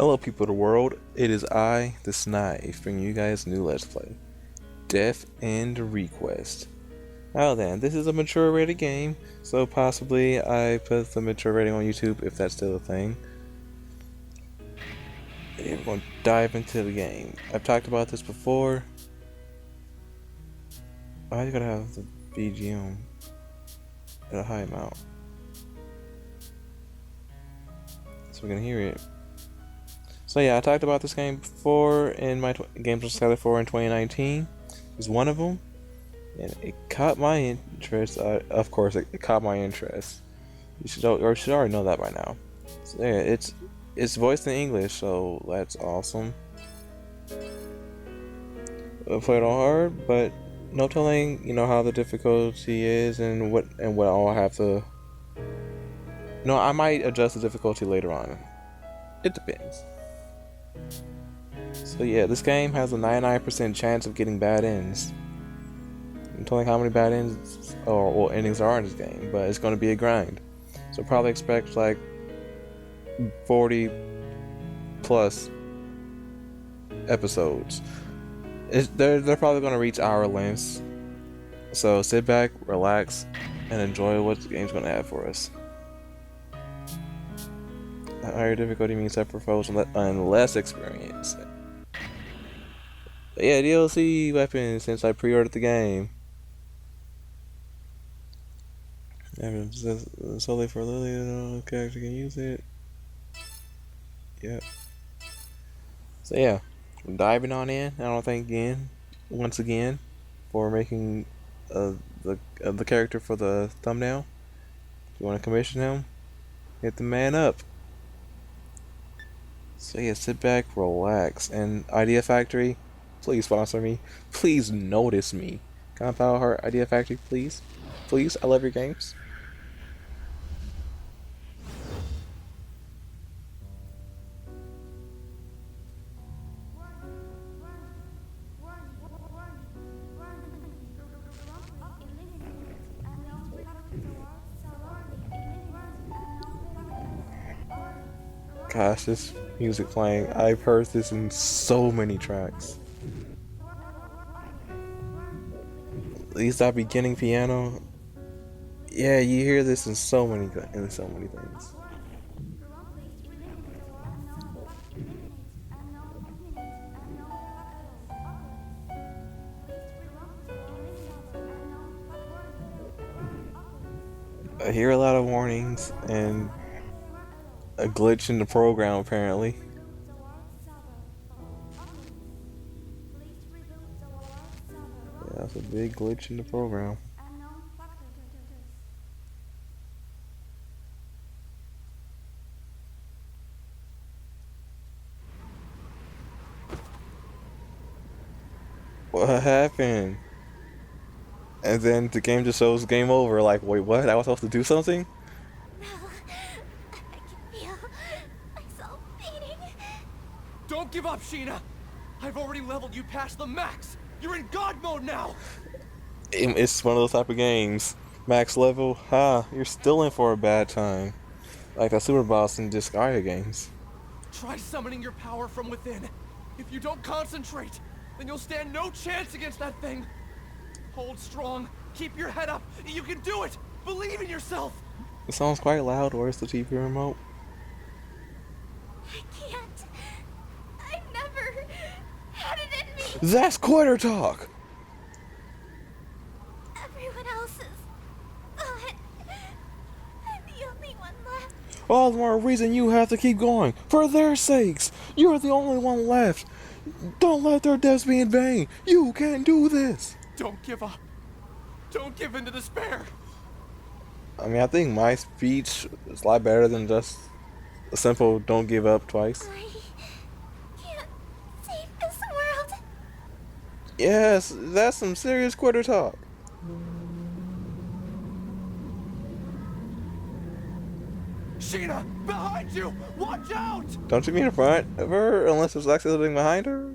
Hello people of the world, it is I, the Snive, bringing you guys a new Let's Play, Death and Request. Now then, this is a mature rated game, so possibly I put the mature rating on YouTube if that's still a thing. And we're going to dive into the game. I've talked about this before. I gotta have the BGM at a high amount, so we can hear it. So yeah, I talked about this game before in my Games was Scouted for in 2019. It was one of them, and it caught my interest. Of course, it caught my interest. You should already know that by now. So yeah, it's voiced in English, so that's awesome. I played on hard, but no telling, how the difficulty is and what I'll have to. No, I might adjust the difficulty later on. It depends. So yeah, this game has a 99% chance of getting bad ends. I'm telling how many bad ends or endings there are in this game, but it's going to be a grind. So probably expect like 40 plus episodes. They're probably going to reach hour lengths. So sit back, relax, and enjoy what the game's going to have for us. Higher difficulty means separate foes and less experience. But yeah, DLC weapons since I pre-ordered the game. Solely for Lily, no character can use it. Yep. So yeah, I'm diving on in. I don't thank once again, for making the character for the thumbnail. If you want to commission him, hit the man up. So yeah, sit back, relax, and Idea Factory, please sponsor me. Please notice me. Compound Heart Idea Factory, please. Please, I love your games. Gosh, this music playing, I've heard this in so many tracks. At least that beginning piano. Yeah, you hear this in so many things. I hear a lot of warnings and a glitch in the program apparently. Yeah, that's a big glitch in the program. What happened? And then the game just shows game over. Like, wait, what? I was supposed to do something? No, I can feel myself fading. Don't give up, Sheena! I've already leveled you past the max! You're in God mode now! It's one of those type of games. Max level, you're still in for a bad time. Like that super boss in Disgaea games. Try summoning your power from within. If you don't concentrate, then you'll stand no chance against that thing. Hold strong, keep your head up, you can do it! Believe in yourself! It sounds quite loud. Where's the TV remote? I can't. I never had it in me. That's quitter talk! Everyone else is gone. I'm the only one left. All the more reason you have to keep going. For their sakes! You're the only one left! Don't let their deaths be in vain! You can do this! Don't give up. Don't give in to despair. I mean, I think my speech is a lot better than just a simple don't give up twice. I can't save this world. Yes, that's some serious quitter talk. Sheena, behind you! Watch out! Don't you mean in front of her, unless there's actually something behind her?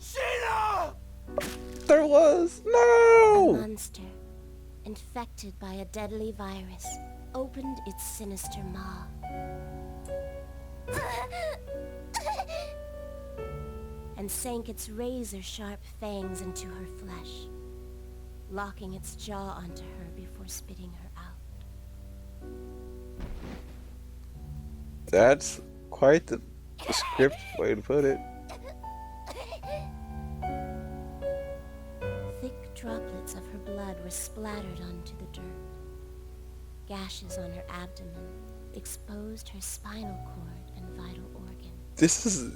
Sheena! There was! No! Monster. An infected by a deadly virus, opened its sinister maw. And sank its razor-sharp fangs into her flesh, locking its jaw onto her before spitting her out. That's quite the script way to put it. Thick droplets of her blood were splattered onto the dirt. Gashes on her abdomen exposed her spinal cord and vital organs. This is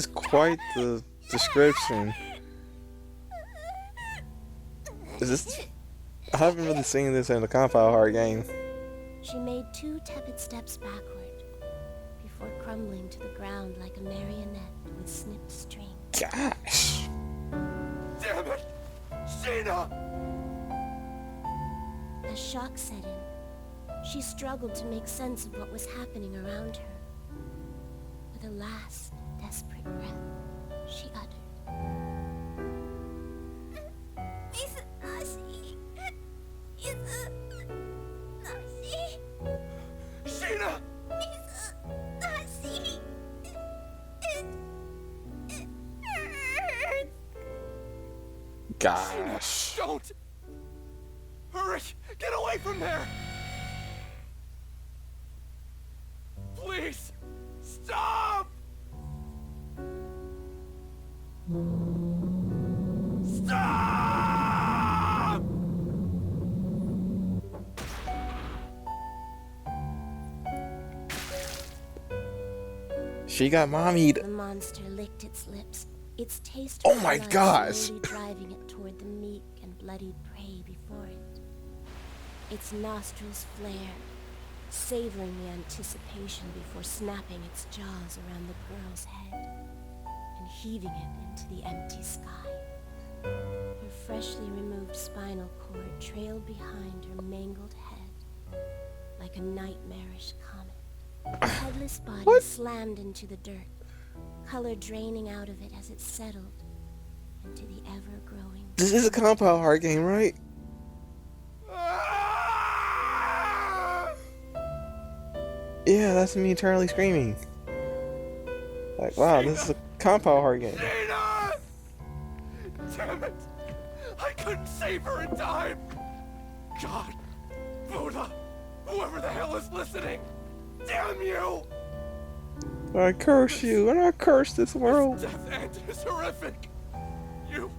quite the description. Is this? I haven't really seen this in the Compound Heart game. She made 2 tepid steps backward before crumbling to the ground like a marionette with snipped string. Gosh. Damn it! Sheena! As shock set in, she struggled to make sense of what was happening around her. With a last, desperate breath, she uttered, Sheena! Gosh. Don't! Hurry! Get away from there! Please! Stop! Stop! She got mommied. the monster licked its lips, its taste Oh my blood gosh. slowly driving it toward the meek and bloodied prey before it. Its nostrils flared, savoring the anticipation before snapping its jaws around the girl's head and heaving it into the empty sky. Her freshly removed spinal cord trailed behind her mangled head like a nightmarish comet. The headless body What? slammed into the dirt, color draining out of it as it settled into the ever-growing... This is a Compound Heart game, right? Yeah, that's me eternally screaming. Like, wow, this is a Compound Heart game. Sheena! Damn it! I couldn't save her in time! God, Buddha, whoever the hell is listening, damn you! I curse you, and I curse this world. This death end is horrific! You...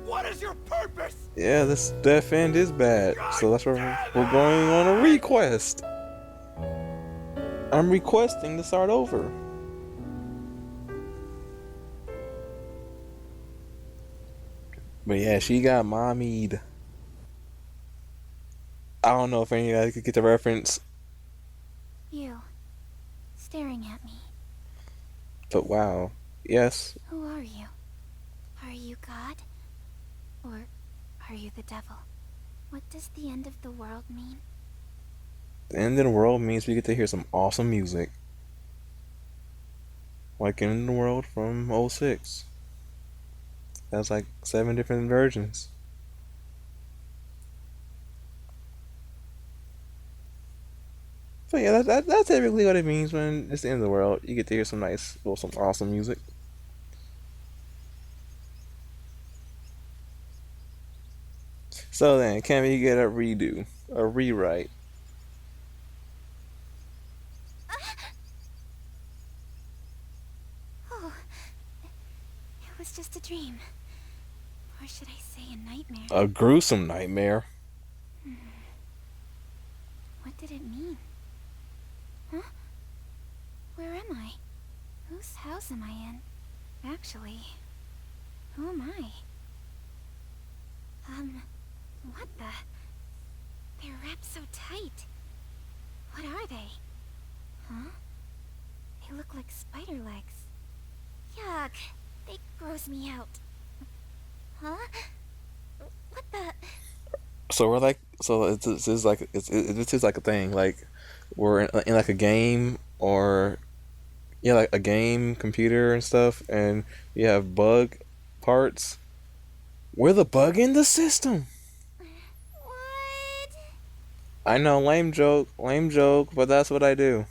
What is your purpose? Yeah, this death end is bad, so that's why we're going on a request. I'm requesting to start over. But yeah, she got mommied. I don't know if any of you guys could get the reference, You, staring at me. but wow. Yes. Who are you? Are you God? Or are you the devil? What does the end of the world mean? The end of the world means we get to hear some awesome music. Like End of the World from '06. That's like 7 different versions. So yeah, that's typically what it means when it's the end of the world. You get to hear some nice, well, some awesome music. So then, can we get a redo, a rewrite? Oh, it was just a dream. Or should I say a nightmare? A gruesome nightmare. What did it mean? Huh? Where am I? Whose house am I in? Actually, who am I? What the? They're wrapped so tight. What are they? Huh? They look like spider legs. Yuck! They gross me out. Huh? What the? So we're like, so this is like, this is like a thing. Like we're in like a game, or yeah, like a game computer and stuff, and you have bug parts We're the bug in the system. What? I know, lame joke, but that's what I do.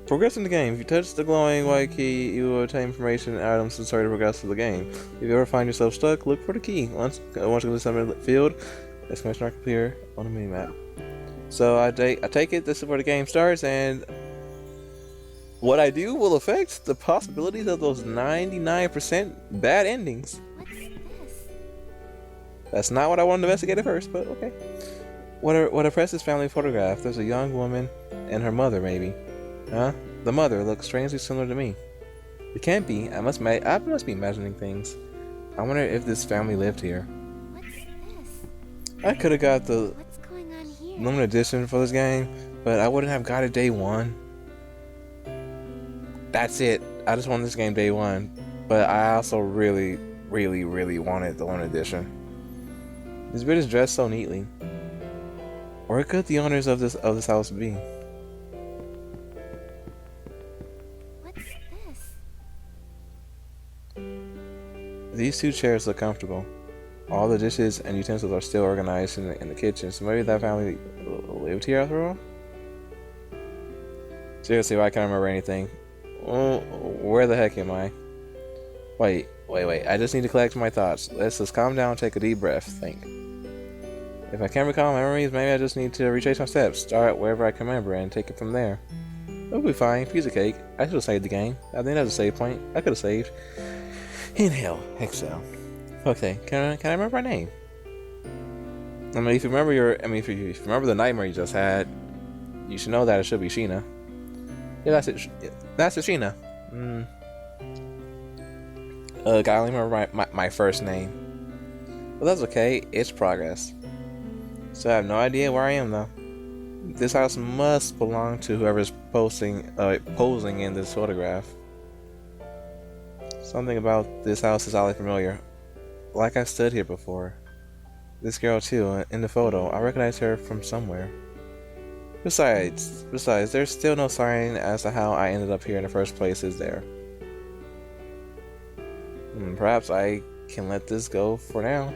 Progress in the game. If you touch the glowing white key, you will obtain information and items necessary to progress through the game. If you ever find yourself stuck, look for the key. Once you go to the summon field, exclamation mark appear on the minimap. So I take it this is where the game starts, and what I do will affect the possibilities of those 99% bad endings. What's this? That's not what I wanted to investigate at first, but okay. What a precious family photograph. There's a young woman and her mother, maybe. Huh? The mother looks strangely similar to me. It can't be. I must be imagining things. I wonder if this family lived here. What's this? I could have got the What's going on here? limited edition for this game, but I wouldn't have got it day one. That's it. I just wanted this game day one, but I also really wanted the limited edition. This bit is dressed so neatly. Where could the owners of this house be? What's this? These two chairs look comfortable. All the dishes and utensils are still organized in the kitchen, so maybe that family lived here after all? Seriously, why can't I remember anything? Oh, where the heck am I? Wait. I just need to collect my thoughts. Let's just calm down, take a deep breath, think. If I can't recall memories, maybe I just need to retrace my steps, start wherever I can remember, and take it from there. It'll be fine. Piece of cake. I should have saved the game. I think that's a save point. I could have saved. Inhale, exhale. Okay, can I remember my name? I mean, if you remember if you remember the nightmare you just had, you should know that it should be Sheena. Yeah, that's it. That's it, Sheena. I only remember my first name. But that's okay. It's progress. So I have no idea where I am though. This house must belong to whoever's posing in this photograph. Something about this house is oddly familiar. Like I've stood here before. This girl too, in the photo. I recognize her from somewhere. Besides, there's still no sign as to how I ended up here in the first place, is there? Perhaps I can let this go for now.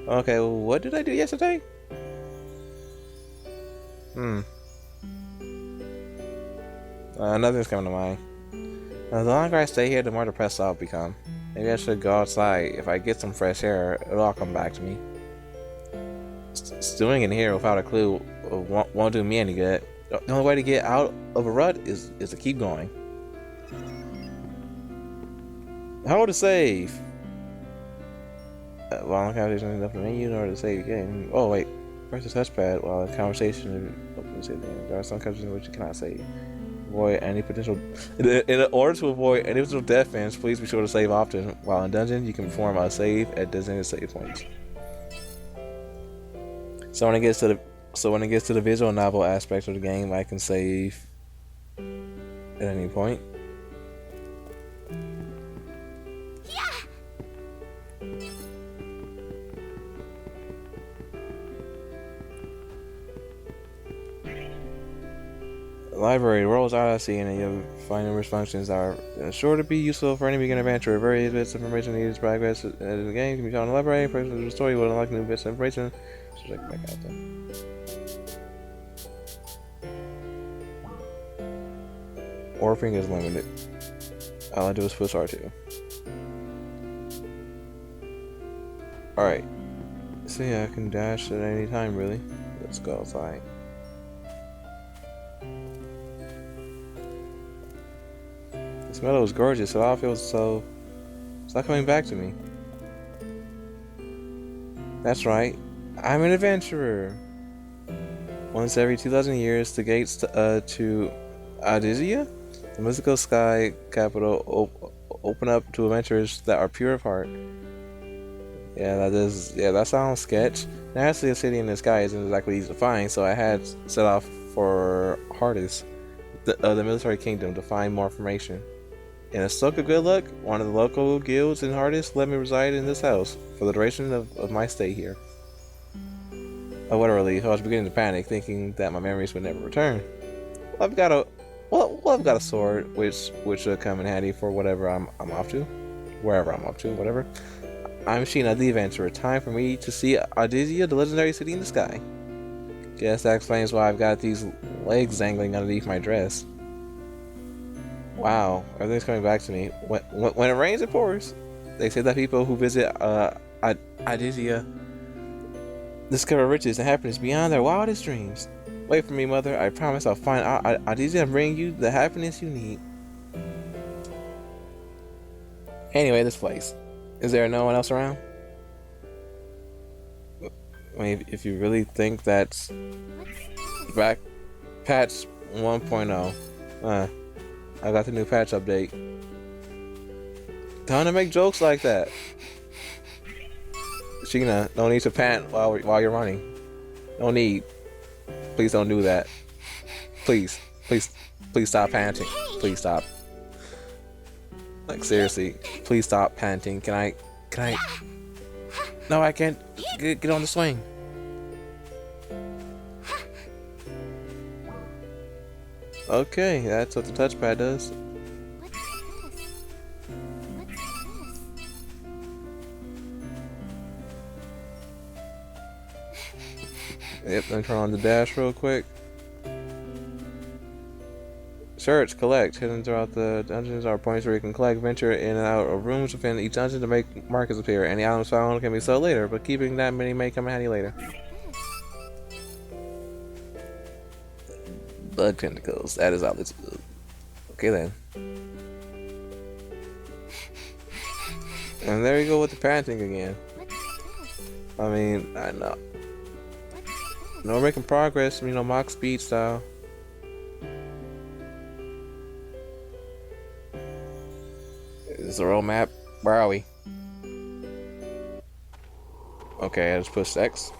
Okay, what did I do yesterday? Nothing's coming to mind. The longer I stay here, the more depressed I'll become. Maybe I should go outside. If I get some fresh air, it'll all come back to me. Stewing in here without a clue won't do me any good. The only way to get out of a rut is to keep going. How to save? While the conversation is up the menu in order to save the game. Oh wait, press the touchpad while the conversation is open. There are some conversations in which you cannot save. Avoid any potential. In order to avoid any potential death ends, please be sure to save often. While in dungeon, you can perform a save at designated save points. So when it gets to the visual novel aspect of the game, I can save at any point. Library, World's Odyssey, and you'll find numerous functions that are sure to be useful for any beginner adventurer. Various bits of information needed to progress in the game can be found in the library. Person of the story will unlock new bits of information. So check back out then. Orping is limited. All I do is push R2. Alright. So yeah, I can dash at any time really. Let's go outside. This meadow is gorgeous. It all feels so... It's not coming back to me. That's right. I'm an adventurer. Once every 2,000 years, the gates to Adizia, the mystical sky capital, open up to adventurers that are pure of heart. Yeah, that sounds sketch. Naturally, a city in the sky isn't exactly easy to find, so I had set off for Hardis, the military kingdom, to find more information. In a stroke of good luck, one of the local guilds in Hardis let me reside in this house for the duration of my stay here. Oh, what a relief. I was beginning to panic, thinking that my memories would never return. I've got a sword, which should come in handy for whatever I'm off to. wherever I'm up to, whatever. I'm Sheena, the adventurer. Time for me to see Adizia, the legendary city in the sky. Guess that explains why I've got these legs dangling underneath my dress. Wow, everything's coming back to me. When it rains, it pours. They say that people who visit Adizia discover riches and happiness beyond their wildest dreams. Wait for me, mother. I promise I'll find Adizia and bring you the happiness you need. Anyway, this place. Is there no one else around? I mean, if you really think that's back patch 1.0, I got the new patch update. Time to make jokes like that. Sheena, no need to pant while you're running. No need. Please don't do that. Please stop panting. Please stop. Like seriously, please stop panting. Can I? No, I can't. Get on the swing. Okay, that's what the touchpad does. Yep, then turn on the dash real quick. Search, collect. Hidden throughout the dungeons are points where you can collect, venture in and out of rooms within each dungeon to make markers appear. Any items found can be sold later, but keeping that many may come in handy later. Bug tentacles. That is all it's. Okay then. And there you go with the panting again. I mean, I know. No, we're making progress, you know, mock speed style. This is the road map. Where are we? Okay, I just pushed X.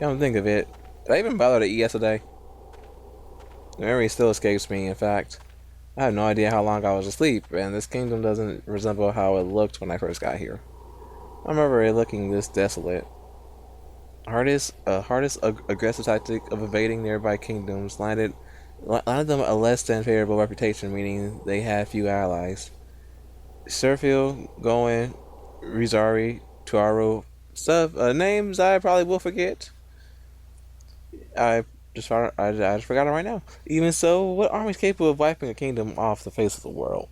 Come to think of it, did I even bother to eat yesterday? The memory still escapes me, in fact. I have no idea how long I was asleep, and this kingdom doesn't resemble how it looked when I first got here. I remember it looking this desolate. Hardest aggressive tactic of invading nearby kingdoms landed them a less than favorable reputation, meaning they had few allies. Serfield, Goen, Rizari, Tuaru, stuff, names I probably will forget. I just forgot it right now. Even so, what army is capable of wiping a kingdom off the face of the world?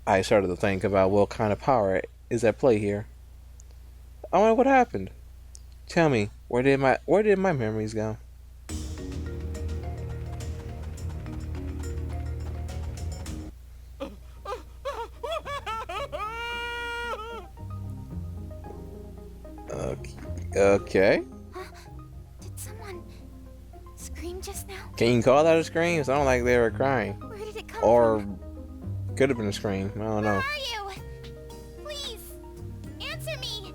I started to think about what kind of power is at play here. I wonder what happened. Tell me, where did my memories go? Okay. Did someone scream just now? Can you call that a scream? It sounded like they were crying. Where did it come Or from? could have been a scream. I don't Where know. are you? Please, answer me.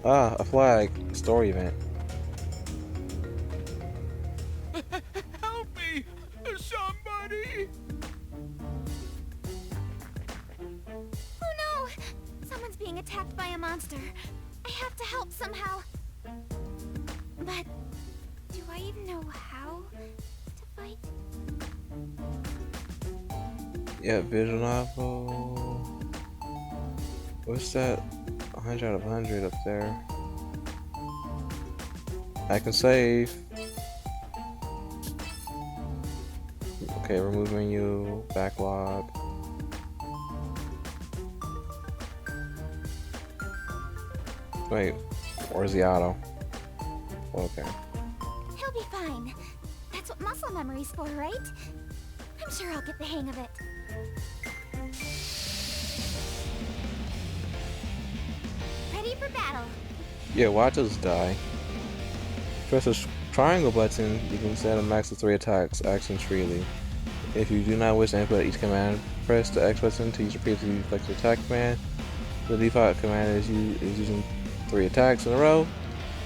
Ah, a flag. Story event. Help me! Somebody! Oh no! Someone's being attacked by a monster. I have to help somehow. But do I even know how to fight? Yeah, visual novel. What's that? 100 out of 100 up there. I can save. Okay, remove menu, backlog. Wait, where's the auto? Okay. He'll be fine. That's what muscle memory's for, right? I'm sure I'll get the hang of it. Ready for battle. Yeah, watch us die. Press the triangle button, you can set a max of 3 attacks, actions freely. If you do not wish to input each command, press the X button to use repeatedly select the attack command. The default command is using 3 attacks in a row.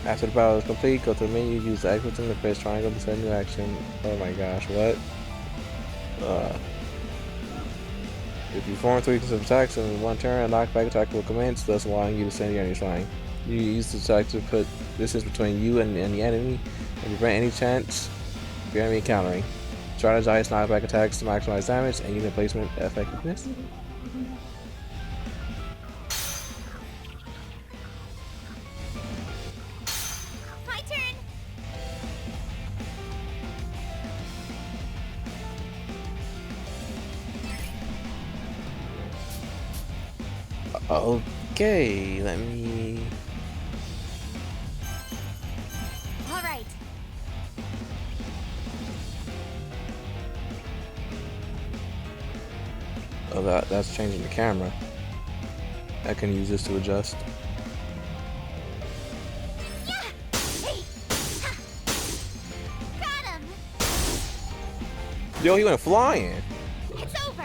After the battle is complete, go to the menu, use the X button to press triangle to set a new action. Oh my gosh, what? If you perform 3 consecutive attacks in one turn, a knockback attack will commence, thus allowing you to send your enemies flying. You use the tag to put distance between you and the enemy and prevent any chance of your enemy encountering. Strategize knockback attacks to maximize damage and unit placement effectiveness. My turn. Okay, let me. All right. Oh, that's changing the camera. I can use this to adjust. Yeah. Hey. Ha. Got him. Yo, he went flying. It's over.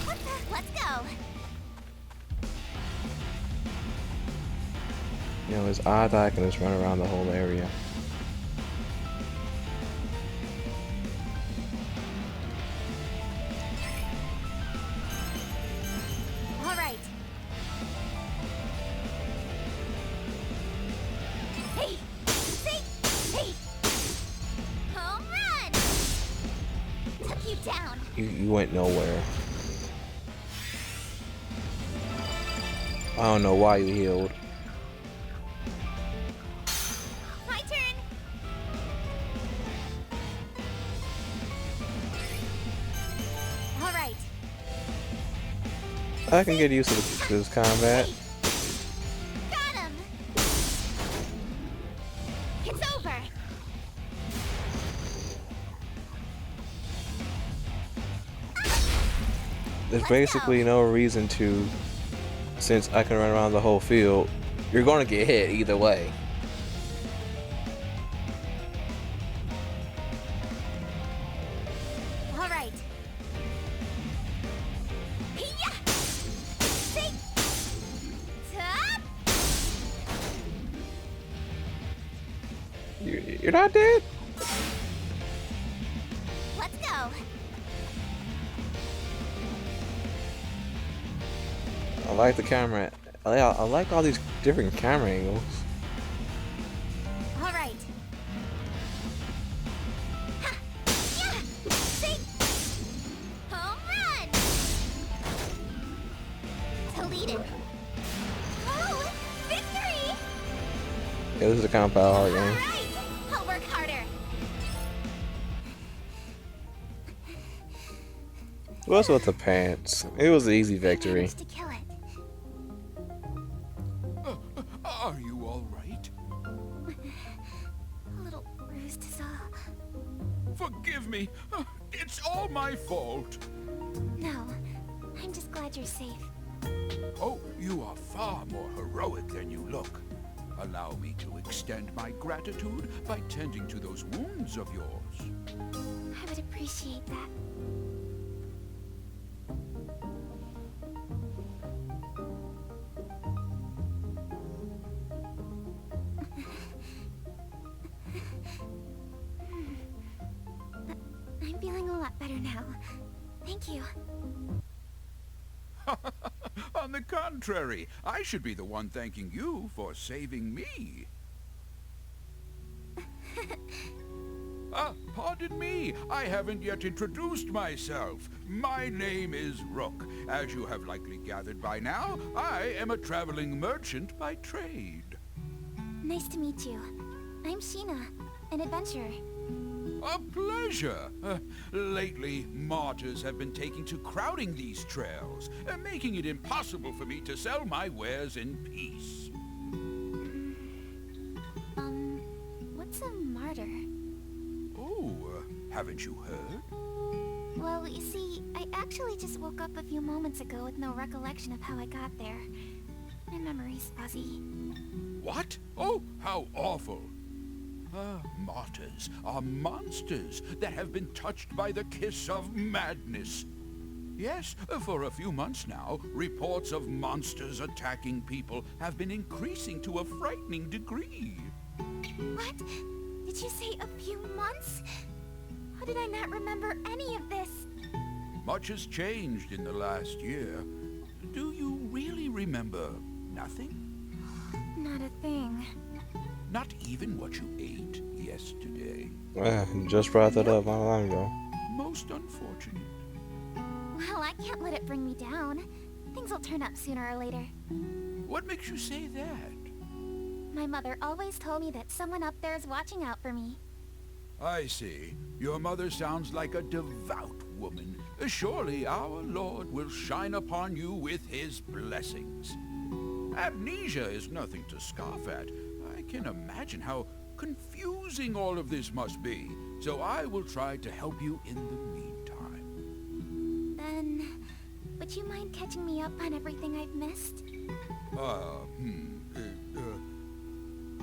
What the? Let's go. You know, it's odd that I can just run around the whole area. All right. Hey. See. Hey. Home run. Took you down. You went nowhere. I don't know why you healed. My turn. All right. I can get used to this combat. Got him. It's over. There's basically no reason to, since I can run around the whole field. You're gonna get hit either way. All right. Hiya! See? Top! You're not dead? Let's go. I like the camera. I like all these different camera angles. All right. Ha! Yeah! See? Home run! Deleted. Oh! Victory! Yeah, this is a compound hard All game. right! I'll work harder. What's with the pants? It was an easy victory. Managed to kill it. Are you all right? A little bruised is all. Forgive me. It's all my fault. No, I'm just glad you're safe. Oh, you are far more heroic than you look. Allow me to extend my gratitude by tending to those wounds of yours. I would appreciate that. I'm feeling a lot better now. Thank you. On the contrary, I should be the one thanking you for saving me. Pardon me, I haven't yet introduced myself. My name is Rook. As you have likely gathered by now, I am a traveling merchant by trade. Nice to meet you. I'm Sheena, an adventurer. A pleasure. Lately, martyrs have been taking to crowding these trails, making it impossible for me to sell my wares in peace. What's a martyr? Oh, haven't you heard? Well, you see, I actually just woke up a few moments ago with no recollection of how I got there. My memory's fuzzy. What? Oh, how awful. Martyrs are monsters that have been touched by the kiss of madness. Yes, for a few months now, reports of monsters attacking people have been increasing to a frightening degree. What? Did you say a few months? How did I not remember any of this? Much has changed in the last year. Do you really remember nothing? Not a thing. Not even what you ate yesterday? Just brought that up not long ago. Most unfortunate. Well, I can't let it bring me down. Things will turn up sooner or later. What makes you say that? My mother always told me that someone up there is watching out for me. I see. Your mother sounds like a devout woman. Surely our Lord will shine upon you with his blessings. Amnesia is nothing to scoff at. I can imagine how confusing all of this must be, so I will try to help you in the meantime. Then, would you mind catching me up on everything I've missed?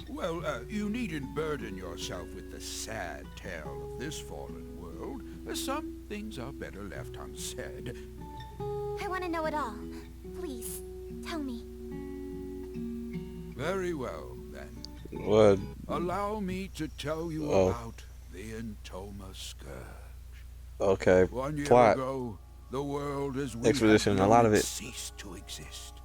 Well, you needn't burden yourself with the sad tale of this fallen world. Some things are better left unsaid. I want to know it all. Please, tell me. Very well, then. What? Allow me to tell you about the Entoma Scourge. Okay. 1 year Plot. ago, the world as we Exposition, have a lot known of it it. ceased to exist.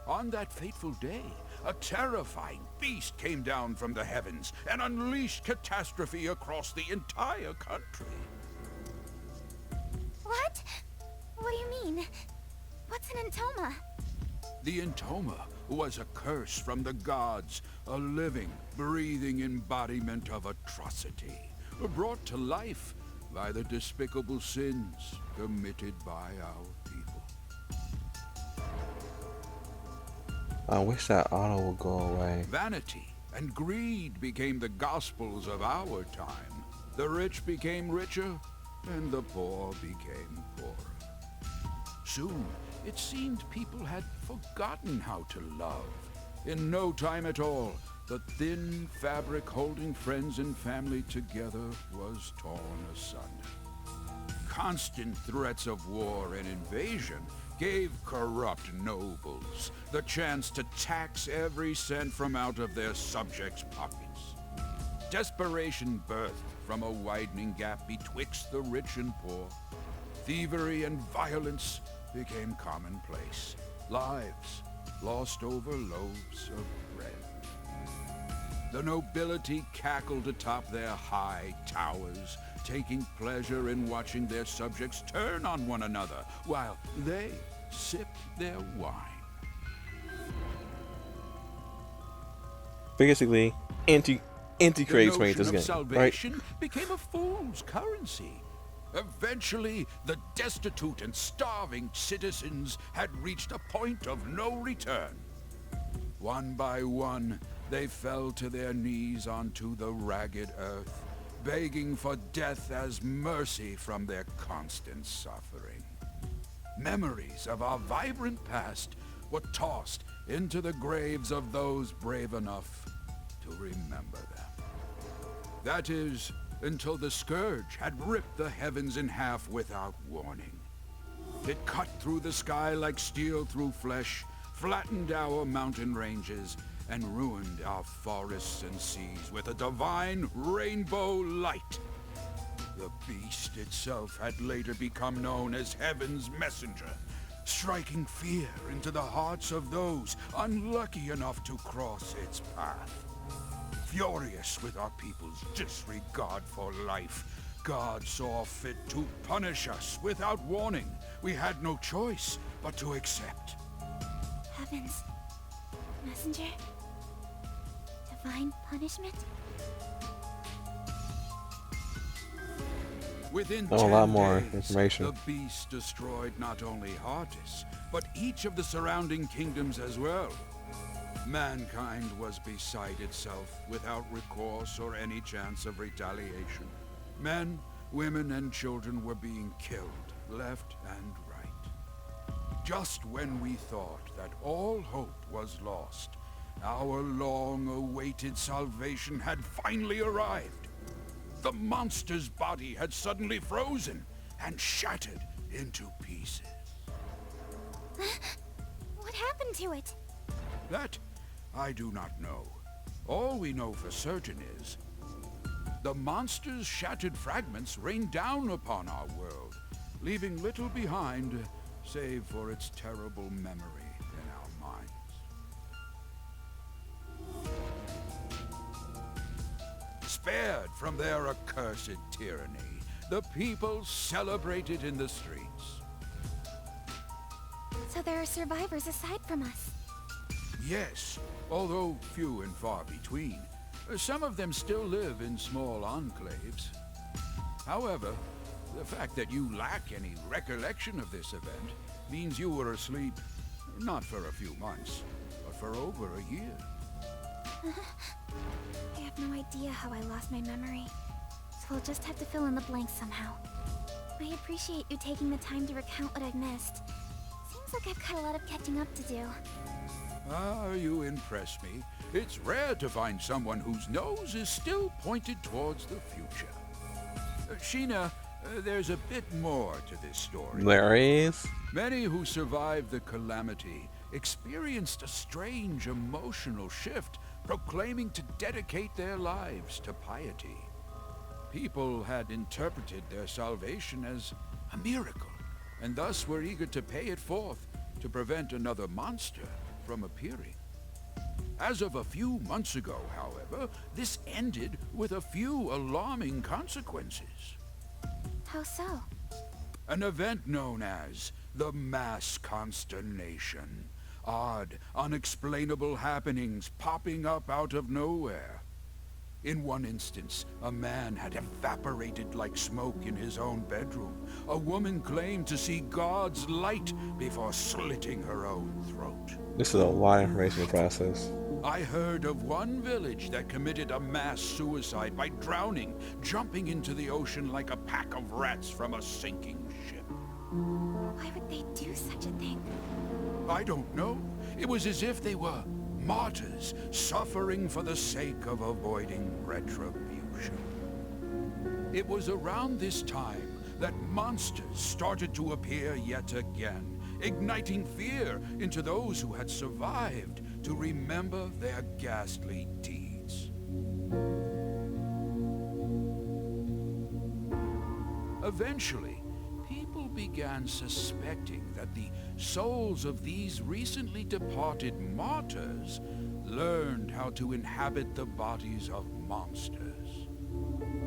On that fateful day, a terrifying beast came down from the heavens and unleashed catastrophe across the entire country. What? What do you mean? What's an Entoma? The Entoma was a curse from the gods, a living, breathing embodiment of atrocity, brought to life by the despicable sins committed by our people. I wish that auto would go away. Vanity and greed became the gospels of our time. The rich became richer, and the poor became poorer. Soon, it seemed people had forgotten how to love. In no time at all, the thin fabric holding friends and family together was torn asunder. Constant threats of war and invasion gave corrupt nobles the chance to tax every cent from out of their subjects' pockets. Desperation birthed from a widening gap betwixt the rich and poor. Thievery and violence became commonplace. Lives lost over loaves of bread. The nobility cackled atop their high towers, taking pleasure in watching their subjects turn on one another while they sipped their wine. Basically, anti-crates made The this notion of game, right? salvation became a fool's currency. Eventually, the destitute and starving citizens had reached a point of no return. One by one, they fell to their knees onto the ragged earth, begging for death as mercy from their constant suffering. Memories of our vibrant past were tossed into the graves of those brave enough to remember them. That is, until the Scourge had ripped the heavens in half without warning. It cut through the sky like steel through flesh, flattened our mountain ranges, and ruined our forests and seas with a divine rainbow light. The beast itself had later become known as Heaven's Messenger, striking fear into the hearts of those unlucky enough to cross its path. Furious with our people's disregard for life, God saw fit to punish us without warning. We had no choice but to accept. Heavens. Messenger? Divine punishment? Within Oh, a 10 lot more days, information. the beast destroyed not only Hardis, but each of the surrounding kingdoms as well. Mankind was beside itself, without recourse or any chance of retaliation. Men, women, and children were being killed, left and right. Just when we thought that all hope was lost, our long-awaited salvation had finally arrived. The monster's body had suddenly frozen and shattered into pieces. What happened to it? That I do not know. All we know for certain is the monster's shattered fragments rain down upon our world, leaving little behind save for its terrible memory in our minds. Spared from their accursed tyranny, the people celebrated in the streets. So there are survivors aside from us. Yes, although few and far between. Some of them still live in small enclaves. However, the fact that you lack any recollection of this event means you were asleep, not for a few months, but for over a year. I have no idea how I lost my memory, so I'll just have to fill in the blanks somehow. I appreciate you taking the time to recount what I've missed. Seems like I've got a lot of catching up to do. Ah, you impress me. It's rare to find someone whose nose is still pointed towards the future. Sheena, there's a bit more to this story. There is. Many who survived the calamity experienced a strange emotional shift, proclaiming to dedicate their lives to piety. People had interpreted their salvation as a miracle, and thus were eager to pay it forth to prevent another monster from appearing. As of a few months ago, however, this ended with a few alarming consequences. How so? An event known as the Mass Consternation. Odd, unexplainable happenings popping up out of nowhere. In one instance, a man had evaporated like smoke in his own bedroom. A woman claimed to see God's light before slitting her own throat. This is a lot of information to process. I heard of one village that committed a mass suicide by drowning, jumping into the ocean like a pack of rats from a sinking ship. Why would they do such a thing? I don't know. It was as if they were martyrs suffering for the sake of avoiding retribution. It was around this time that monsters started to appear yet again, igniting fear into those who had survived to remember their ghastly deeds. Eventually, people began suspecting that the souls of these recently departed martyrs learned how to inhabit the bodies of monsters.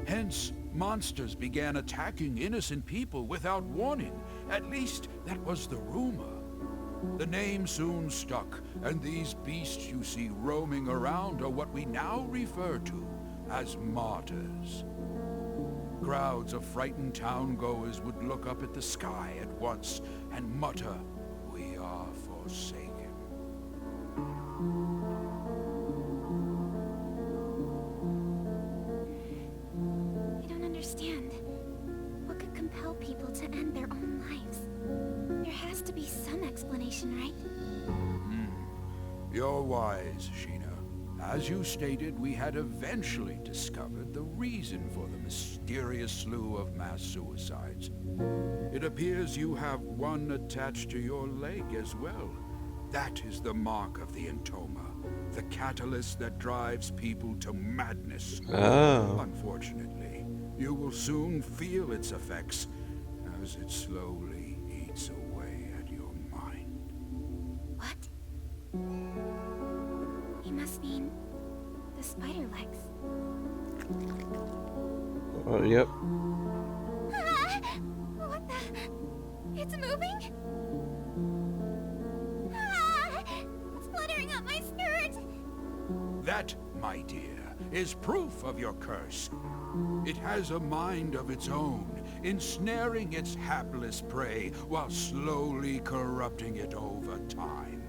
Hence, monsters began attacking innocent people without warning. At least, that was the rumor. The name soon stuck, and these beasts you see roaming around are what we now refer to as martyrs. Crowds of frightened town-goers would look up at the sky at once and mutter, "We are forsaken." I don't understand. What could compel people to end their own lives? There has to be some explanation, right? You're wise, Sheena. As you stated, we had eventually discovered the reason for the mysterious slew of mass suicides. It appears you have one attached to your leg as well. That is the mark of the Entoma, the catalyst that drives people to madness. Oh. Unfortunately, you will soon feel its effects as it slowly eats away at your mind. What? He must mean the spider legs. Oh, yep. Ah! What the? It's moving? Ah! It's fluttering up my skirt! That, my dear, is proof of your curse. It has a mind of its own, ensnaring its hapless prey while slowly corrupting it over time.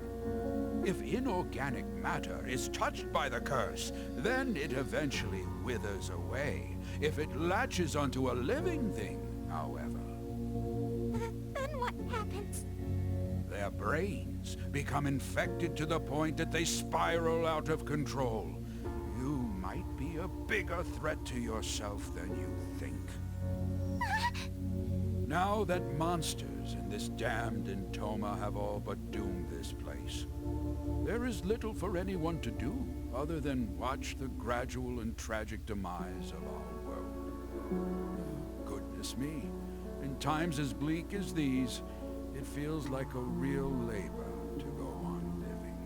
If inorganic matter is touched by the curse, then it eventually withers away. If it latches onto a living thing, however, Then what happens? their brains become infected to the point that they spiral out of control. You might be a bigger threat to yourself than you think. Now that monsters and this damned Entoma have all but doomed this place, there is little for anyone to do other than watch the gradual and tragic demise of our Goodness me. In times as bleak as these, it feels like a real labor to go on living.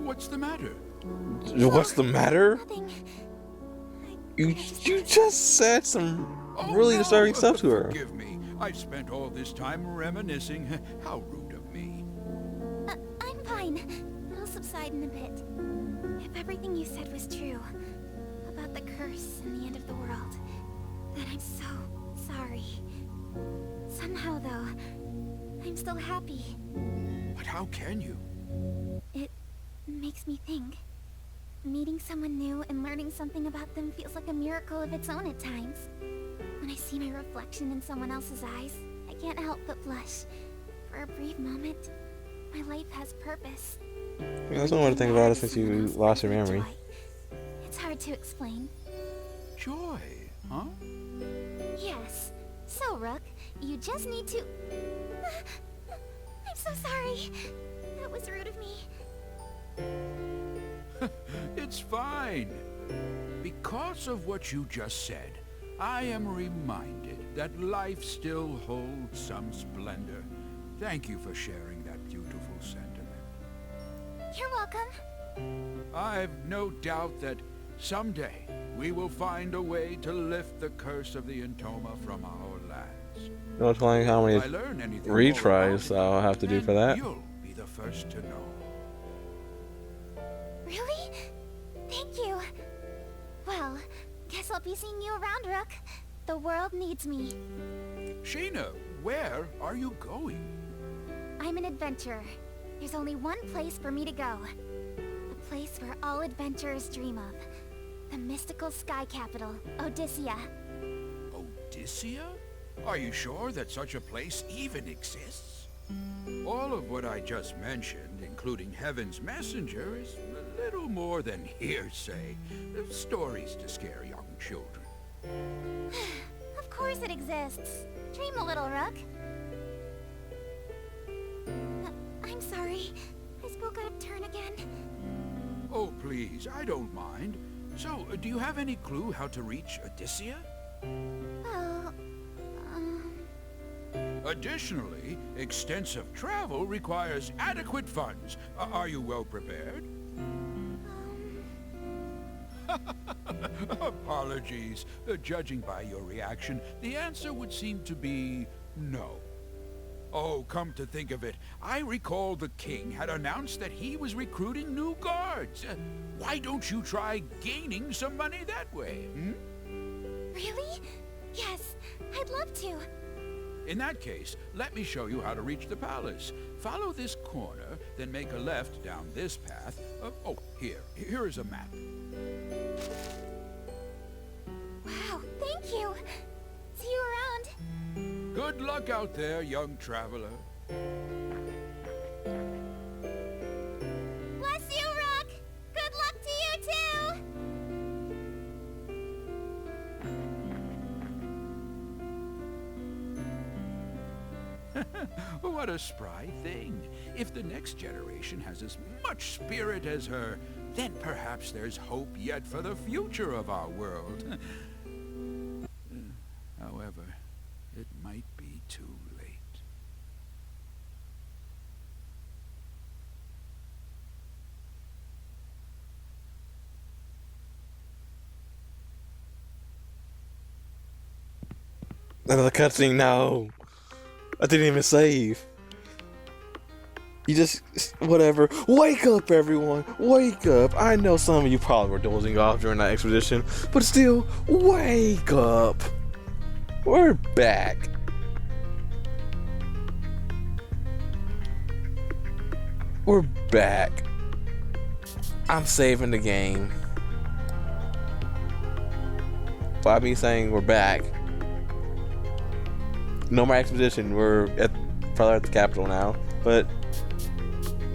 What's the matter? What's the matter? Nothing. You just said some really disturbing stuff to her. Forgive me. I've spent all this time reminiscing. How rude of me. I'm fine. It'll subside in a bit. If everything you said was true about the curse and the end of the world, then I'm so sorry. Somehow, though, I'm still happy. But how can you? It makes me think. Meeting someone new and learning something about them feels like a miracle of its own at times. When I see my reflection in someone else's eyes, I can't help but blush. For a brief moment, my life has purpose. Yeah, that's one way to think about it since you lost your memory. It's hard to explain. Joy, huh? Yes. So, Rook, you just need to... I'm so sorry. That was rude of me. It's fine. Because of what you just said, I am reminded that life still holds some splendor. Thank you for sharing that beautiful sentiment. You're welcome. I've no doubt that someday we will find a way to lift the curse of the Entoma from our lands. No telling how many If I learn anything more retries about it, I'll have to do then for that. You'll be the first to know. Really? Thank you. Well, guess I'll be seeing you around, Rook. The world needs me. Sheena, where are you going? I'm an adventurer. There's only one place for me to go. The place where all adventurers dream of. The mystical sky capital, Odyssea. Odyssea? Are you sure that such a place even exists? All of what I just mentioned, including Heaven's Messenger, is a little more than hearsay. Stories to scare young children. Of course it exists. Dream a little, Rook. I'm sorry. I spoke out of turn again. Oh, please, I don't mind. So, do you have any clue how to reach Odyssea? Well, Additionally, extensive travel requires adequate funds. Are you well prepared? Apologies. Judging by your reaction, the answer would seem to be no. Oh, come to think of it, I recall the king had announced that he was recruiting new guards. Why don't you try gaining some money that way, hmm? really? Yes, I'd love to. In that case, let me show you how to reach the palace. Follow this corner, then make a left down this path. Here is a map. Wow, thank you. See you around. Good luck out there, young traveler. Bless you, Rook. Good luck to you too. What a spry thing. If the next generation has as much spirit as her, then perhaps there's hope yet for the future of our world. However, it might be too late. Another cutscene, no. I didn't even save. You just, whatever. Wake up, everyone. Wake up. I know some of you probably were dozing off during that expedition, but still, wake up. We're back. We're back. I'm saving the game. By me saying we're back. No more expedition. We're probably at the capital now, but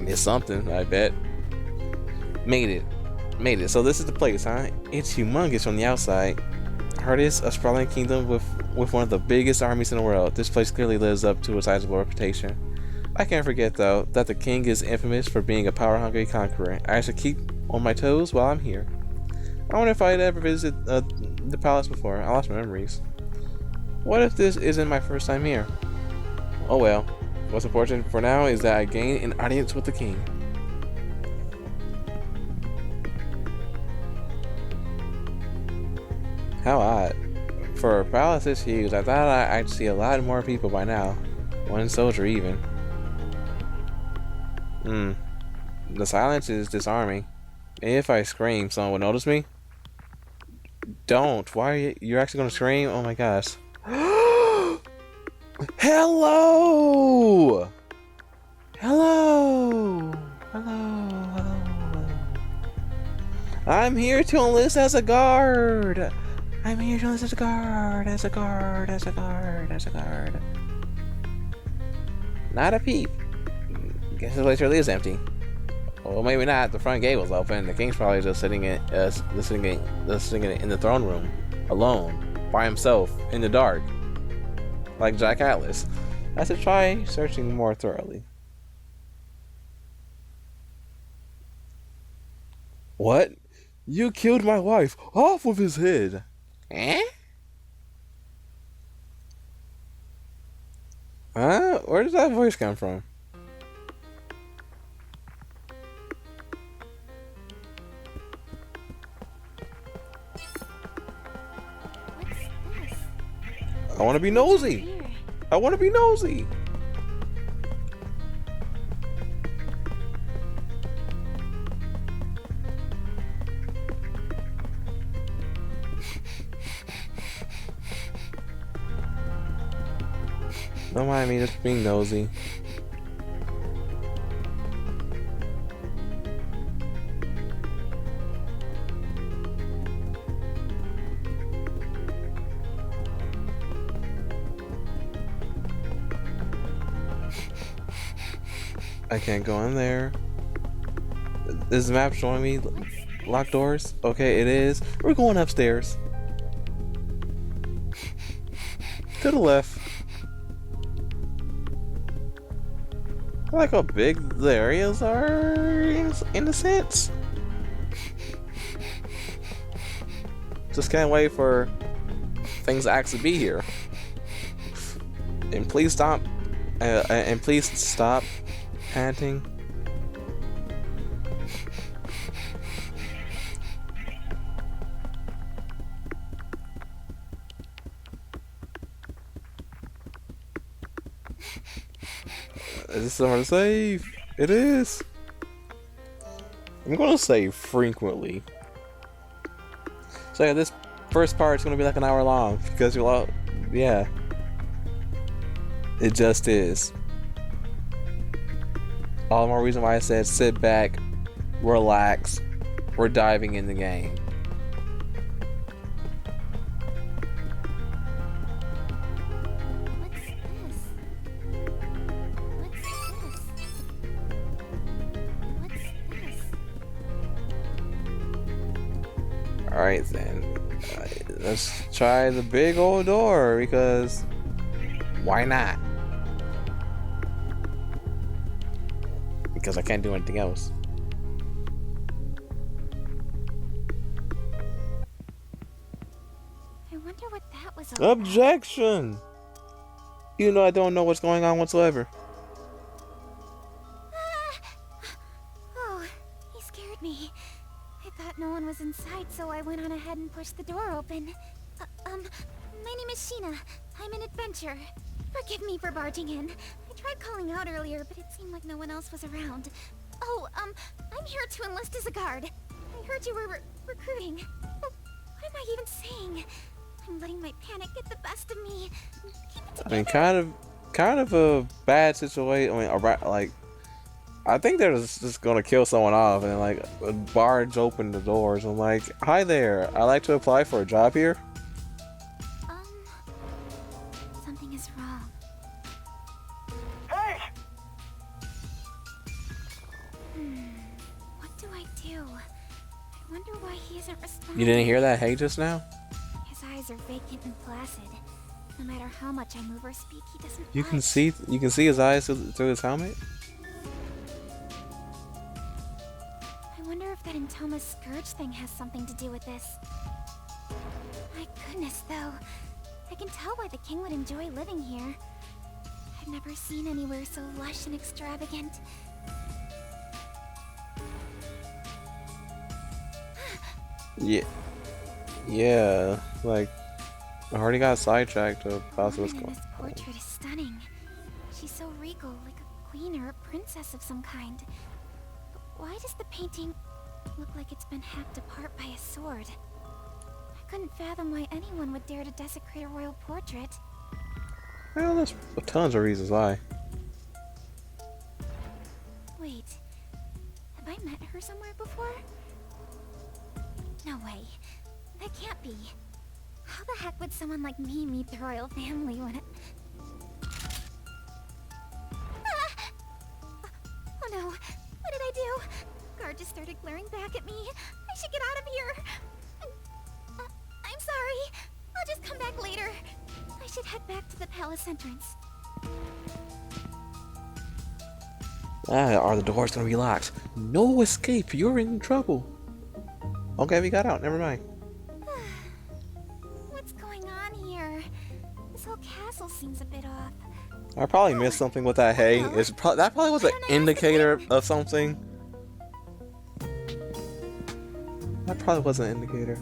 it's something, I bet. Made it. So this is the place, huh? It's humongous from the outside. Heard it's a sprawling kingdom with one of the biggest armies in the world. This place clearly lives up to a sizable reputation. I can't forget though that the king is infamous for being a power-hungry conqueror. I should keep on my toes while I'm here. I wonder if I'd ever visited the palace before. I lost my memories. What if this isn't my first time here? Oh well. What's important for now is that I gain an audience with the king. How odd. For a palace this huge, I thought I'd see a lot more people by now. One soldier even. The silence is disarming. If I scream, someone will notice me? Don't. Why are you actually gonna scream? Oh my gosh. Hello! Hello! Hello! I'm here to enlist as a guard! I'm here to enlist as a guard, as a guard, as a guard, as a guard. Not a peep. Guess the place really is empty. Well, maybe not. The front gate was open. The king's probably just sitting in the throne room, alone, by himself, in the dark, like Jack Atlas. I should try searching more thoroughly. What? You killed my wife off with his head. Eh? Huh? Where does that voice come from? What's this? I want to be nosy. Here. I want to be nosy. Don't mind me just being nosy. I can't go in there. Is the map showing me locked doors? Okay, it is. We're going upstairs. To the left. I like how big the areas are in a sense. Just can't wait for things to actually be here. And please stop. And please stop panting. Is this somewhere to save? It is. I'm gonna save frequently. So yeah, this first part's gonna be like an hour long because you'll all, yeah. It just is. All the more reason why I said sit back, relax, we're diving in the game. Alright then, let's try the big old door because why not? Because I can't do anything else. I wonder what that was all about. Objection! You know I don't know what's going on whatsoever. Oh, he scared me. I thought no one was inside, so I went on ahead and pushed the door open. My name is Sheena. I'm an adventurer. Forgive me for barging in. I tried calling out earlier, but it seemed like no one else was around. Oh, I'm here to enlist as a guard. I heard you were recruiting. What am I even saying? I'm letting my panic get the best of me. Keep it together. I mean, kind of a bad situation. I mean, like, I think they're just gonna kill someone off, and like, a barge opened the doors. I'm like, hi there. I'd like to apply for a job here. Something is wrong. Hey! What do I do? I wonder why he isn't responding. You didn't hear that hey just now? His eyes are vacant and placid. No matter how much I move or speak, he doesn't You can budge. see his eyes through his helmet. I wonder if that Entoma's scourge thing has something to do with this. My goodness, though. I can tell why the king would enjoy living here. I've never seen anywhere so lush and extravagant. Yeah, like, I already got sidetracked about what's going This portrait is stunning. She's so regal, like a queen or a princess of some kind. But why does the painting look like it's been hacked apart by a sword? I couldn't fathom why anyone would dare to desecrate a royal portrait. Well, there's tons of reasons why. Wait, have I met her somewhere before? No way. That can't be. How the heck would someone like me meet the royal family when it... Ah! Oh no, what did I do? Guard just started glaring back at me. I should get out of here. I'm sorry. I'll just come back later. I should head back to the palace entrance. Are the doors gonna be locked? No escape, you're in trouble. Okay, we got out, never mind. What's going on here? This whole castle seems a bit off. I probably missed something with that hay. That probably was an indicator of something. That probably was an indicator.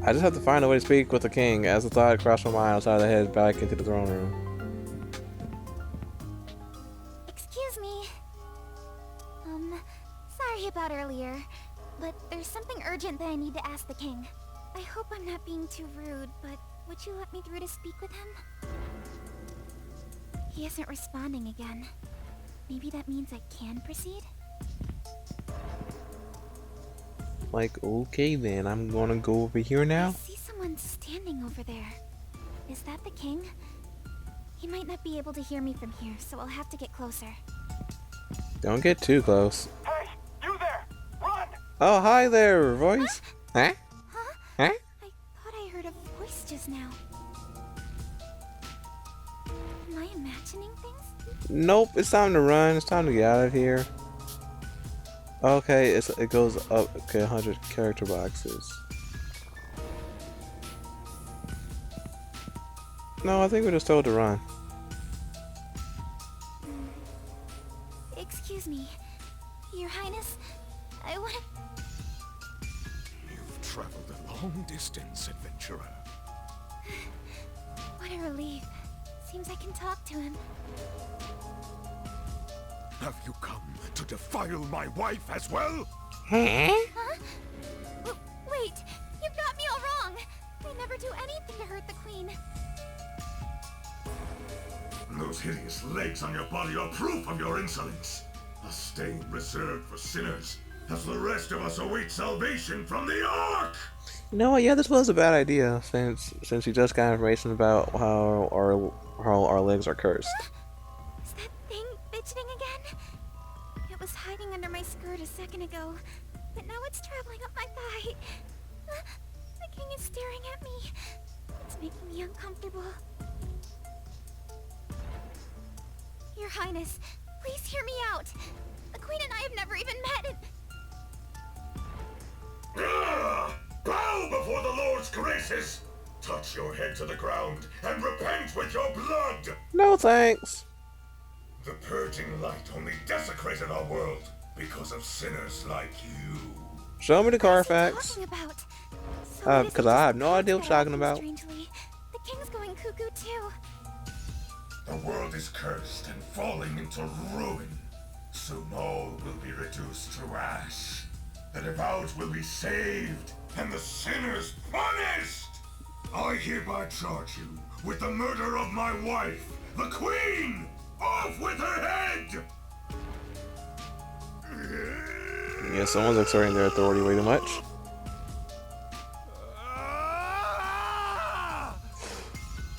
I just have to find a way to speak with the king, as the thought crossed my mind outside the head back into the throne room. Excuse me. Sorry about earlier, but there's something urgent that I need to ask the king. I hope I'm not being too rude, but would you let me through to speak with him? He isn't responding again. Maybe that means I can proceed? Like, okay then, I'm gonna go over here now. I see someone standing over there. Is that the king? He might not be able to hear me from here, so I'll have to get closer. Don't get too close. Hey, you there! Run! Oh, hi there, voice. Huh? Huh? Huh? I thought I heard a voice just now. Am I imagining things? Nope, it's time to run. It's time to get out of here. Okay, it goes up. Okay, 100 character boxes. No, I think we're just told to run. Excuse me. Your Highness, I want to... You've traveled a long distance, adventurer. What a relief. Seems I can talk to him. Have you come to defile my wife as well? Huh? Huh? Wait, you've got me all wrong. I never do anything to hurt the queen. Those hideous legs on your body are proof of your insolence. A stain reserved for sinners, as the rest of us await salvation from the Ark! You know what? Yeah, this was a bad idea since we just got information about how our legs are cursed. Is that thing fidgeting again? It was hiding under my skirt a second ago, but now it's traveling up my thigh. The king is staring at me. It's making me uncomfortable. Your Highness, please hear me out. The queen and I have never even met. Bow before the Lord's graces! Touch your head to the ground and repent with your blood! No thanks. The purging light only desecrated our world because of sinners like you. Show me the What is he Carfax. talking about? So it isn't Because I have just no the idea what cats you're that are talking acting about. strangely. The king's going cuckoo too. The world is cursed and falling into ruin. Soon all will be reduced to ash. The devout will be saved, and the sinners punished! I hereby charge you with the murder of my wife, the Queen! Off with her head! Yeah, someone's exerting their authority way too much.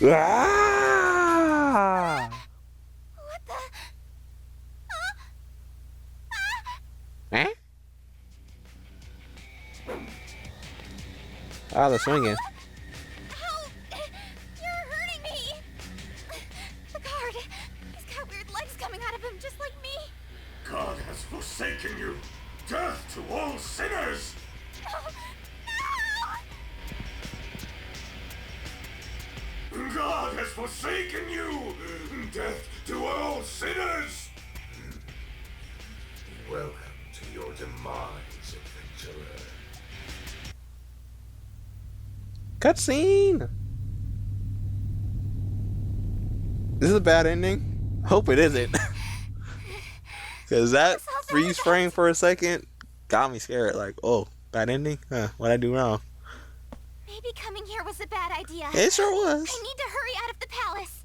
Ah! What the? Huh? Ah, they're swinging. Ow! You're hurting me! The guard! He's got weird legs coming out of him just like me! Come forsaken you! Death to all sinners! Welcome to your demise, adventurer. Cutscene! This is a bad ending. Hope it isn't. Because that freeze frame for a second got me scared. Like, oh, bad ending? Huh, what'd I do wrong? Maybe coming here was a bad idea. It sure was. I need to hurry out of the palace.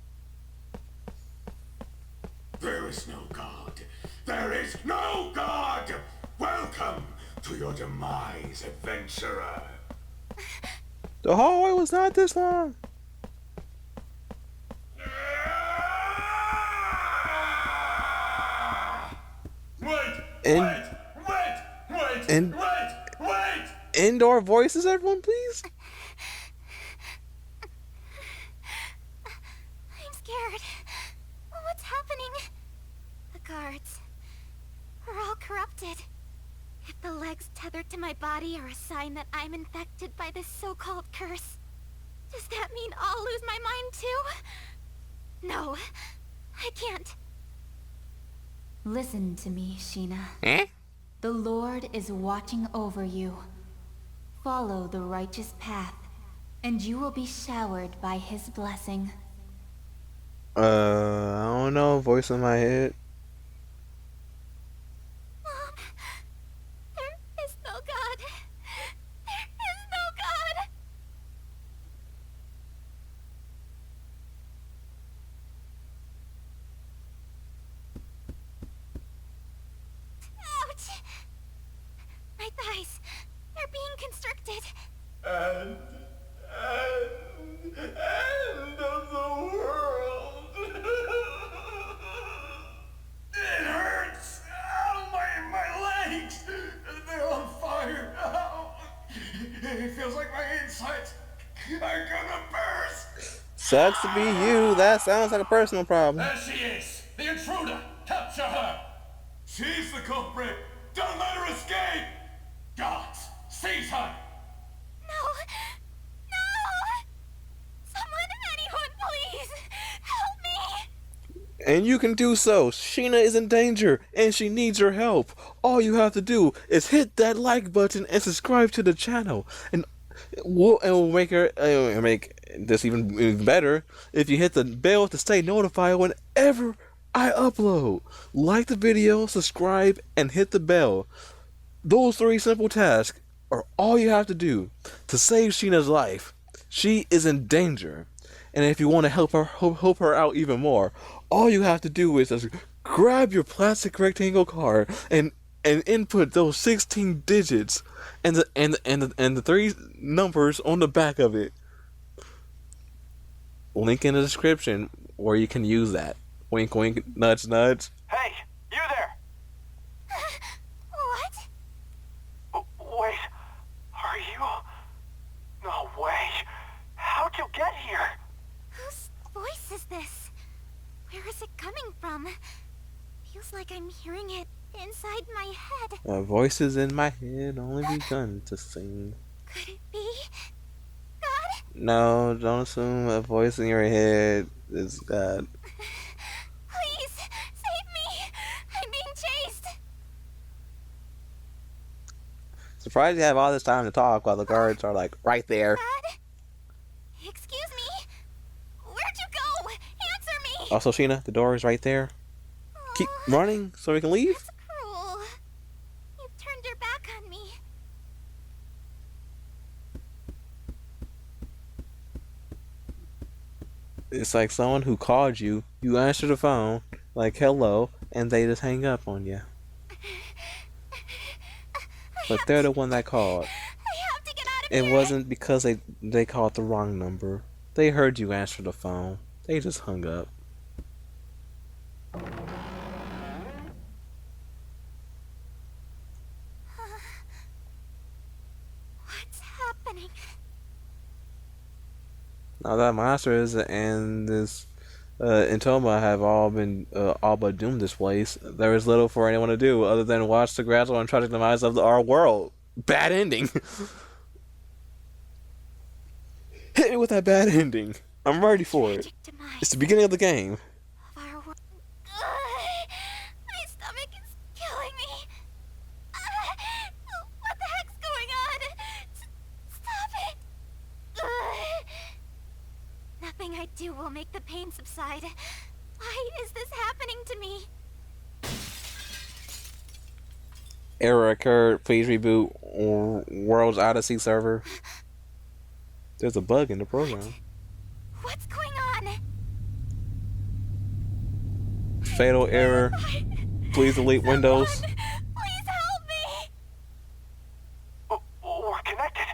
There is no God. There is no God! Welcome to your demise, adventurer. The hallway was not this long. Wait! Indoor voices, everyone, please. I'm scared. What's happening? The guards are all corrupted. If the legs tethered to my body are a sign that I'm infected by this so-called curse, does that mean I'll lose my mind too? No, I can't. Listen to me, Sheena. Eh? The Lord is watching over you. Follow the righteous path, and you will be showered by his blessing. I don't know. Voice in my head. Mom, there is no God. There is no God. Ouch! My thighs, they're being constricted. End of the world. It hurts. Ow, my legs. They're on fire. Ow. It feels like my insides are gonna burst. Sucks to be you. That sounds like a personal problem. There she is. The intruder. Capture her. She's the culprit. Don't let her escape. Guards, seize her. No! No! Someone, anyone, please! Help me! And you can do so. Sheena is in danger, and she needs your help. All you have to do is hit that like button and subscribe to the channel. And we'll make this even better if you hit the bell to stay notified whenever I upload. Like the video, subscribe, and hit the bell. Those 3 simple tasks are all you have to do to save Sheena's life. She is in danger. And if you want to help her out even more, all you have to do is just grab your plastic rectangle card and input those 16 digits and the 3 numbers on the back of it. Link in the description where you can use that. Wink, wink, nudge, nudge. Hey, you there! What? Wait, are you? No way. How'd you get here? Whose voice is this? Where is it coming from? Feels like I'm hearing it inside my head. Voices in my head only begun to sing. Could it be God? No, don't assume a voice in your head is God. Please, save me! I'm being chased! Surprised you have all this time to talk while the guards are like right there. God? Excuse me? Where'd you go? Answer me! Also, Sheena, the door is right there. Keep running so we can leave. That's cruel. You've turned your back on me. It's like someone who called you, you answer the phone, like hello, and they just hang up on you. But they're the one that called. I have to get out of It here. wasn't because they called the wrong number. They heard you answer the phone. They just hung up. What's happening? Now that monsters and this Intoma have all been all but doomed this place, there is little for anyone to do other than watch the gradual and tragic demise of our world. Bad ending. Hit me with that bad ending. I'm ready for it. Tragic demise It's the beginning of the game. of our world. My stomach is killing me. What the heck's going on? Stop it! Nothing I do will make the pain subside. Why is this happening to me? Error occurred. Please reboot World's Odyssey server. There's a bug in the program. What's going on? Fatal error. Please delete Windows. Please help me! We're connected.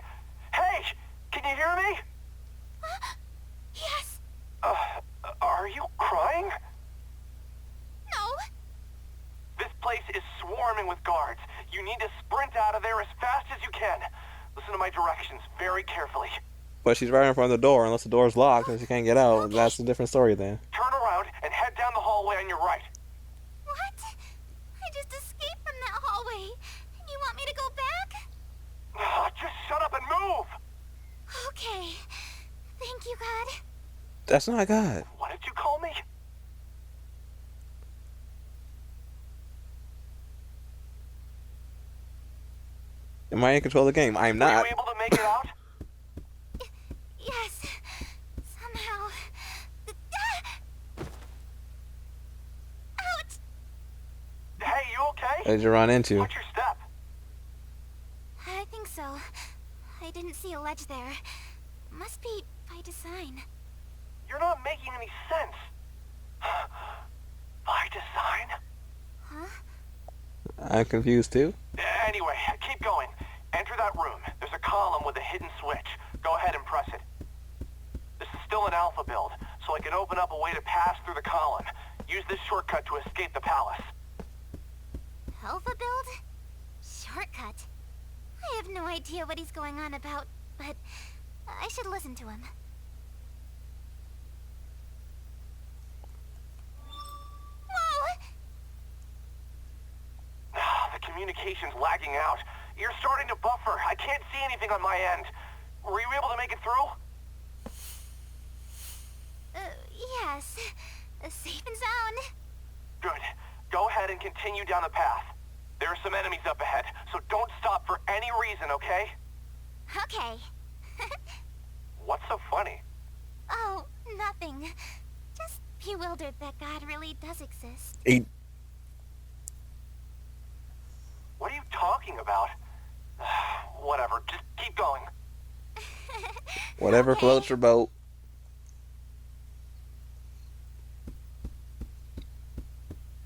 Hey, can you hear me? Yes. Are you crying? No. This place is swarming with guards. You need to sprint out of there as fast as you can. Listen to my directions very carefully. But she's right in front of the door. Unless the door's locked and she can't get out, that's a different story then. Turn around and head down the hallway on your right. What? I just escaped from that hallway. And you want me to go back? Just shut up and move! Okay. Thank you, God. That's not God. What did you call me? Am I in control of the game? I'm Were not. you able to make it out? Yes. Somehow. Ouch! Hey, you okay? What did you run into? Watch your step. I think so. I didn't see a ledge there. Must be by design. You're not making any sense. By design? Huh? I'm confused too. Anyway, keep going. Enter that room. There's a column with a hidden switch. Go ahead and press it. This is still an alpha build, so I can open up a way to pass through the column. Use this shortcut to escape the palace. Alpha build? Shortcut. I have no idea what he's going on about, but I should listen to him. Whoa! The communication's lagging out. You're starting to buffer. I can't see anything on my end. Were you able to make it through? Yes. Safe and sound. Good. Go ahead and continue down the path. There are some enemies up ahead, so don't stop for any reason, okay? Okay. What's so funny? Oh, nothing. Just bewildered that God really does exist. What are you talking about? Whatever, just keep going. Whatever Okay. floats your boat.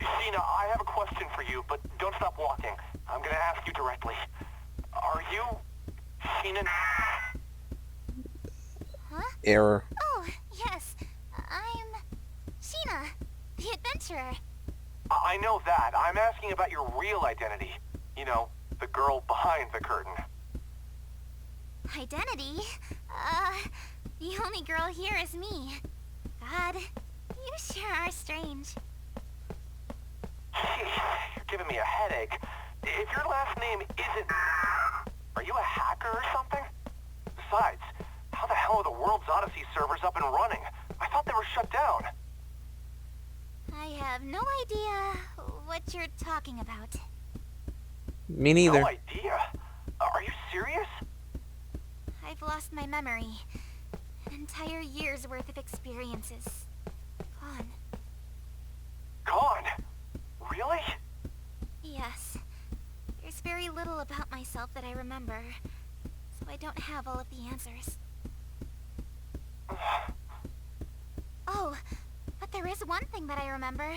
Sheena, I have a question for you, but don't stop walking. I'm gonna ask you directly. Are you... Sheena? Huh? Error. Oh, yes. I'm... Sheena, the adventurer. I know that. I'm asking about your real identity. You know, the girl behind the curtain. Identity? The only girl here is me. God, you sure are strange. You're giving me a headache. If your last name isn't... Are you a hacker or something? Besides, how the hell are the World's Odyssey servers up and running? I thought they were shut down. I have no idea what you're talking about. Me neither. No idea. Are you serious? I've lost my memory. An entire year's worth of experiences. Gone. Gone? Really? Yes. There's very little about myself that I remember, so I don't have all of the answers. Oh, but there is one thing that I remember.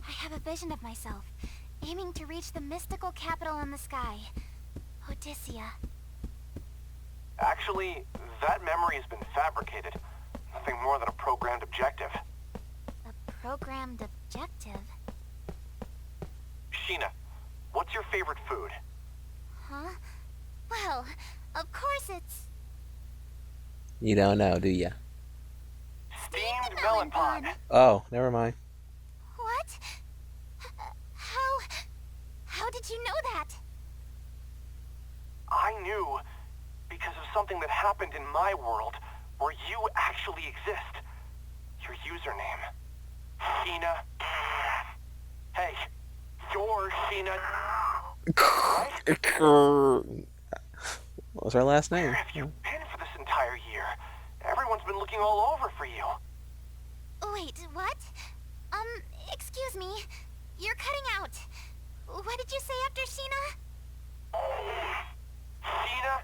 I have a vision of myself, aiming to reach the mystical capital in the sky, Odyssea. Actually, that memory has been fabricated. Nothing more than a programmed objective. A programmed objective? Sheena, what's your favorite food? Huh? Well, of course it's... You don't know, do ya? Steamed melon pod. Oh, never mind. What? How did you know that? I knew because of something that happened in my world where you actually exist. Your username. Sheena. Hey, you're Sheena. Right? What's her last name? Where have you been for this entire year? Everyone's been looking all over for you. Wait, what? Excuse me. You're cutting out. What did you say after Sheena? Sheena?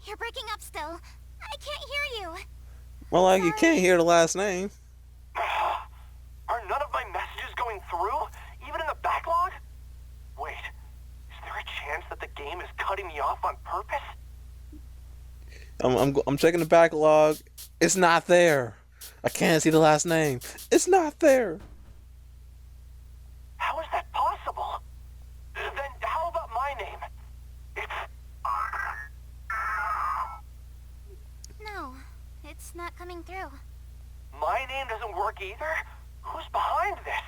You're breaking up still. I can't hear you. Well, like, you can't hear the last name. Are none of my messages going through? Even in the backlog? Wait, is there a chance that the game is cutting me off on purpose? I'm checking the backlog. It's not there. I can't see the last name. It's not there. How is that possible? Then how about my name? It's... No, it's not coming through. My name doesn't work either? Who's behind this?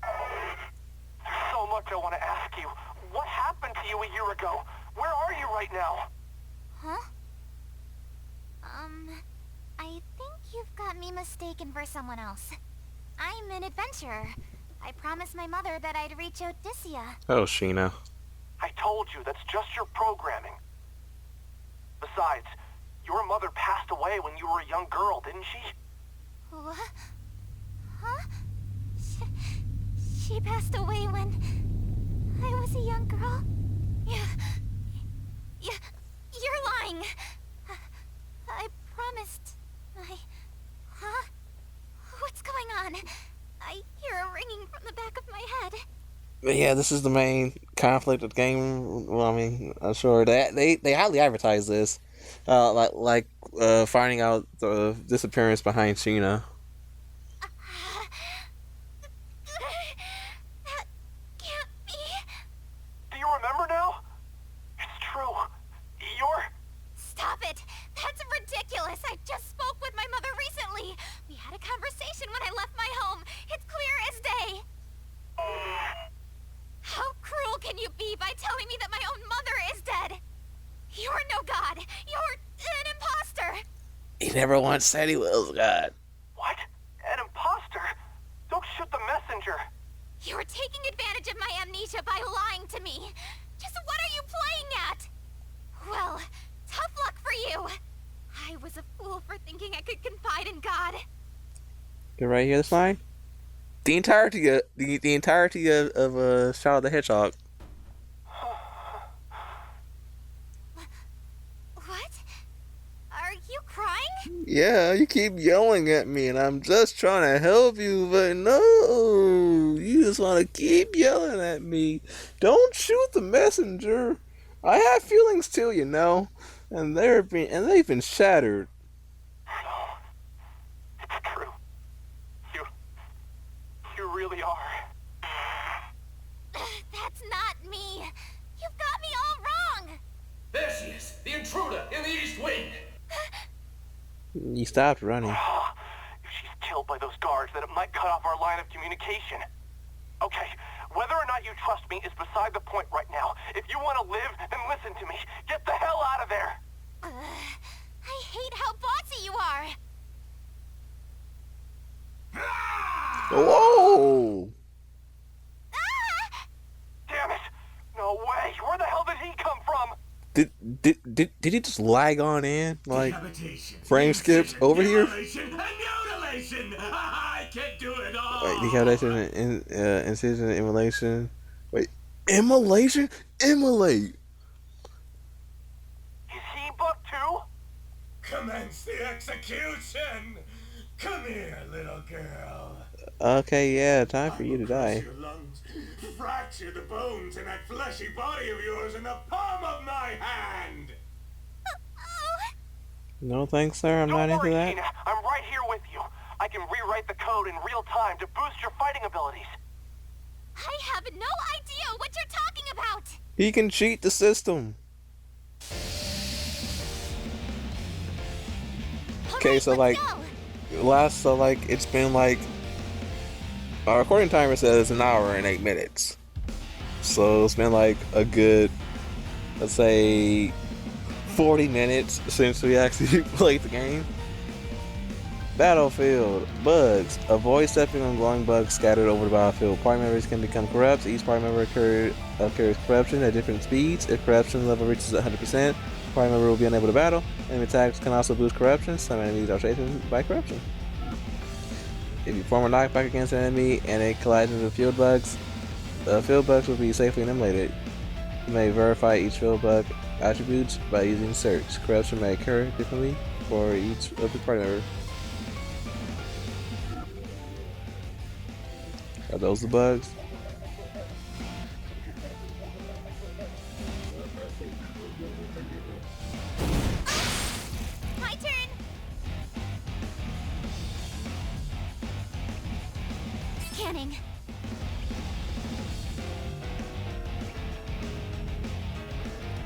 There's so much I want to ask you. What happened to you a year ago? Where are you right now? Huh? I think you've got me mistaken for someone else. I'm an adventurer. I promised my mother that I'd reach Odysseia. Oh, Sheena. I told you, that's just your programming. Besides, your mother passed away when you were a young girl, didn't she? What? Huh? She passed away when I was a young girl? You're lying. I promised. Huh? What's going on? I hear a ringing from the back of my head. But yeah, this is the main conflict of the game. Well, I mean, I'm sure that they highly advertise this, finding out the disappearance behind Sheena. That can't be. Do you remember now? It's true. You're... Stop it! That's ridiculous! I just spoke with my mother recently! We had a conversation when I left my home! It's clear as day! How cruel can you be by telling me that my own mother is dead? You're no god! You're an imposter! He never once said he was God. What? An imposter? Don't shoot the messenger. You're taking advantage of my amnesia by lying to me! Just what are you playing at? Well, tough luck for you! I was a fool for thinking I could confide in God. You right here, this line? The entirety of Shadow the Hedgehog. What? Are you crying? Yeah, you keep yelling at me, and I'm just trying to help you, but no, you just want to keep yelling at me. Don't shoot the messenger. I have feelings too, you know, and they've been shattered. It's true. You really are. That's not me. You've got me all wrong. There she is, the intruder in the East Wing. You stopped running. If she's killed by those guards, then it might cut off our line of communication. Okay, whether or not you trust me is beside the point right now. If you want to live, then listen to me. Get the hell out of there. I hate how bossy you are. Whoa! Ah! Damn it! No way! Where the hell did he come from? Did he just lag on in? Like, Decapitation, frame skips over here? mutilation, and mutilation! I can do it all! Wait, decapitation, incision, immolation. Wait, immolation? Immolate! Is he buff too? Commence the execution! Come here, little girl. Okay, yeah, time for you to Crush die. your lungs, fracture the bones in that fleshy body of yours in the palm of my hand! No thanks, sir, I'm Don't not worry, into that. Sheena. I'm right here with you. I can rewrite the code in real time to boost your fighting abilities. I have no idea what you're talking about. He can cheat the system. Okay, so like, it's been like, our recording timer says an hour and 8 minutes. So it's been like a good, let's say, 40 minutes since we actually played the game. Battlefield. Bugs. Avoid stepping on glowing bugs scattered over the battlefield. Party members can become corrupt. Each party member carries corruption at different speeds. If corruption level reaches 100%, party member will be unable to battle. Enemy attacks can also boost corruption. Some enemies are shaken by corruption. If you form a knockback against an enemy and it collides with field bugs, the field bugs will be safely eliminated. You may verify each field bug attributes by using search. Corruption may occur differently for each of the party member. Are those the bugs? My turn. Scanning.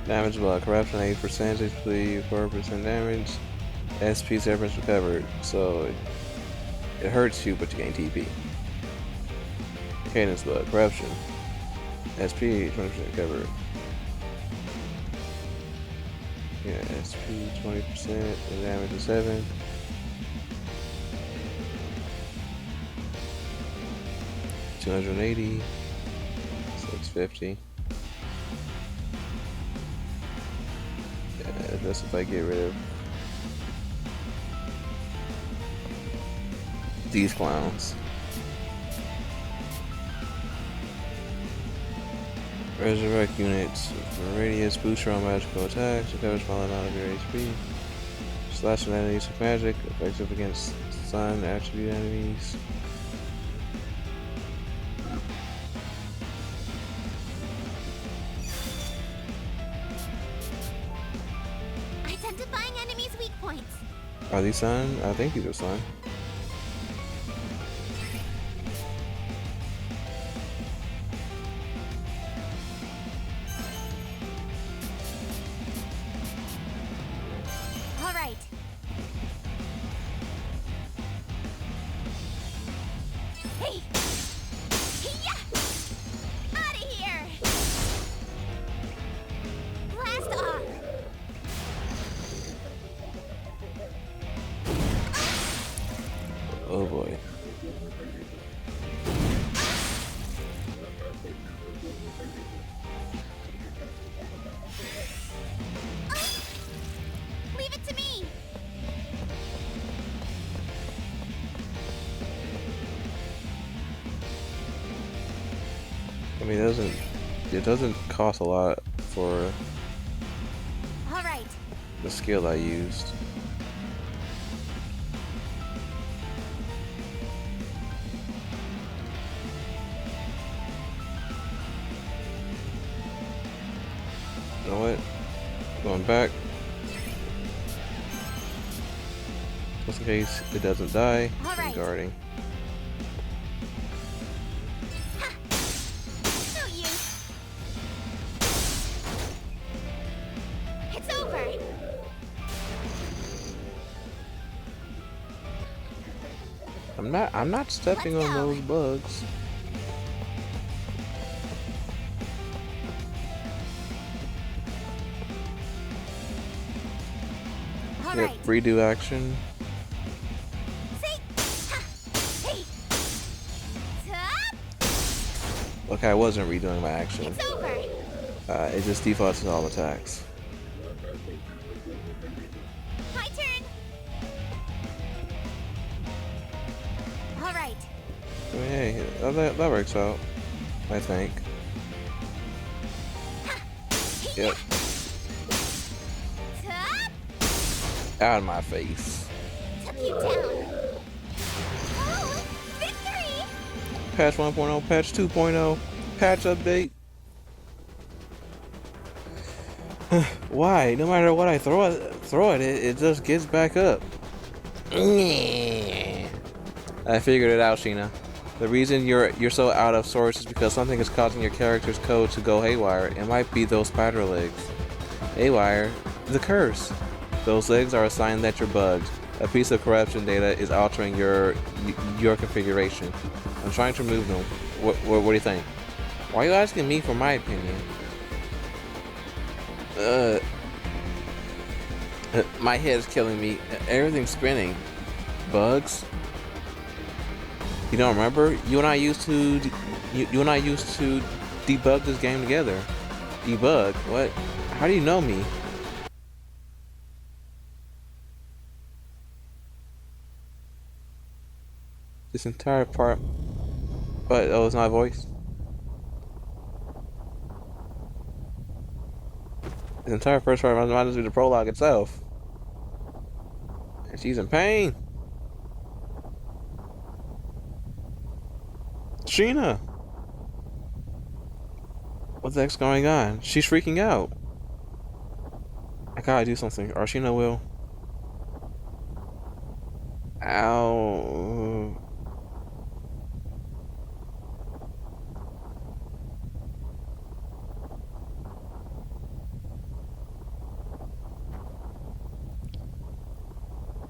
Damage by corruption 8%, HP 4% damage, SP 7% recovered. So it hurts you, but you gain TP. Cadence bug, corruption, SP 20% recovered. Yeah, SP 20% and damage is 7. $280, 650. Yeah, that's if I get rid of these clowns. Resurrect units. Radius, boost your own magical attacks, recovers small amount of your HP. Slash an enemies with magic, effective against sun attribute enemies. Identifying enemies' weak points. Are these sun? I think these are sun. All right. Hey! Out of here! Blast off! Oh boy. Leave it to me! I mean, it doesn't cost a lot for All right. the skill I used. You know what? Going back. Just in case it doesn't die. All I'm right. guarding. No use. It's over. I'm not stepping Let's on go. those bugs. All Yep, right. redo action. See? Ha! Hey! Top! Okay, I wasn't redoing my action. It's over. It just defaults to all attacks. My turn. All right. I mean, hey, that works out. I think. Yep. Top! Out of my face. Took you down. Oh, victory! Patch 1.0, patch 2.0, patch update. Why? No matter what I throw at it, it just gets back up. I figured it out, Sheena. The reason you're so out of sorts is because something is causing your character's code to go haywire. It might be those spider legs. Haywire is a curse. Those legs are a sign that you're bugged. A piece of corruption data is altering your configuration. I'm trying to remove them. What do you think? Why are you asking me for my opinion? My head is killing me. Everything's spinning. Bugs. You don't remember? You and I used to debug this game together. Debug? What? How do you know me? This entire part. But oh, it's my voice. This entire first part might as well be the prologue itself. And she's in pain. Sheena! What the heck's going on? She's freaking out. I gotta do something, or Sheena will. Ow.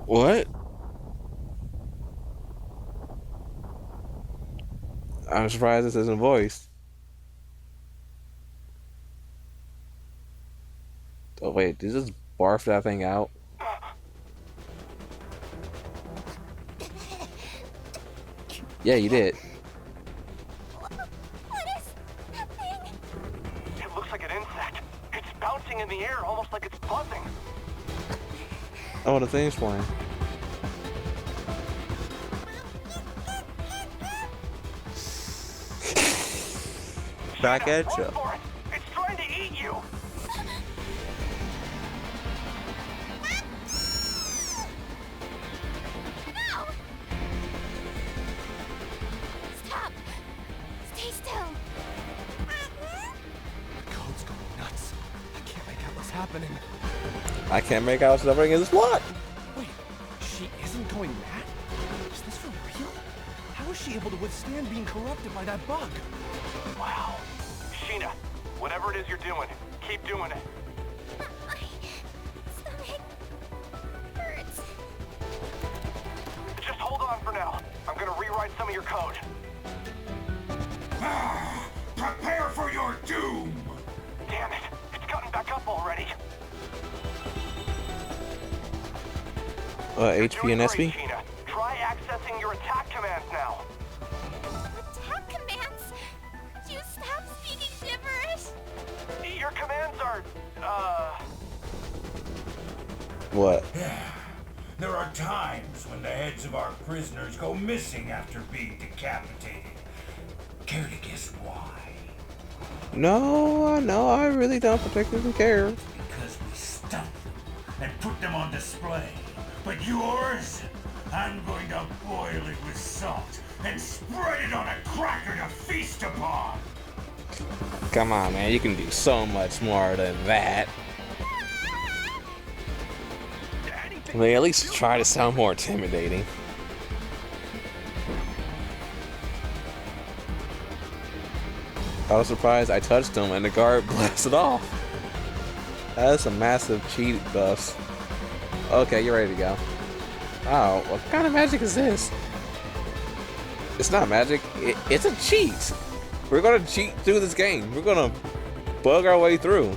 What? I'm surprised this isn't voiced. Oh wait, did you just barf that thing out? Yeah, you did. What is that thing? It looks like an insect. It's bouncing in the air, almost like it's buzzing. Oh, the thing's flying. Back at Run you. for it. It's trying to eat you. No! Stop! Stay still! The code's going nuts. I can't make out what's happening. I can't make out something in this plot. Wait, she isn't going mad? Is this for real? How is she able to withstand being corrupted by that bug? Wow. Sheena, whatever it is you're doing, keep doing it. My stomach hurts. Just hold on for now. I'm gonna rewrite some of your code. Prepare for your doom! Damn it, it's gotten back up already. HP and SP? Sheena. Try accessing your attack commands now. Attack commands? Could you stop speaking gibberish? Your commands are, What? There are times when the heads of our prisoners go missing after being decapitated. Care to guess why? No, I really don't particularly care. Because we stuff them and put them on display. But yours? I'm going to boil it with salt and spread it on a cracker to feast upon. Come on, man, you can do so much more than that. I mean, at least try to sound more intimidating. I was surprised I touched him and the guard blasted off. That's a massive cheat buffs. Okay, you're ready to go. Oh, what kind of magic is this? It's not magic, it's a cheat. We're gonna cheat through this game. We're gonna bug our way through.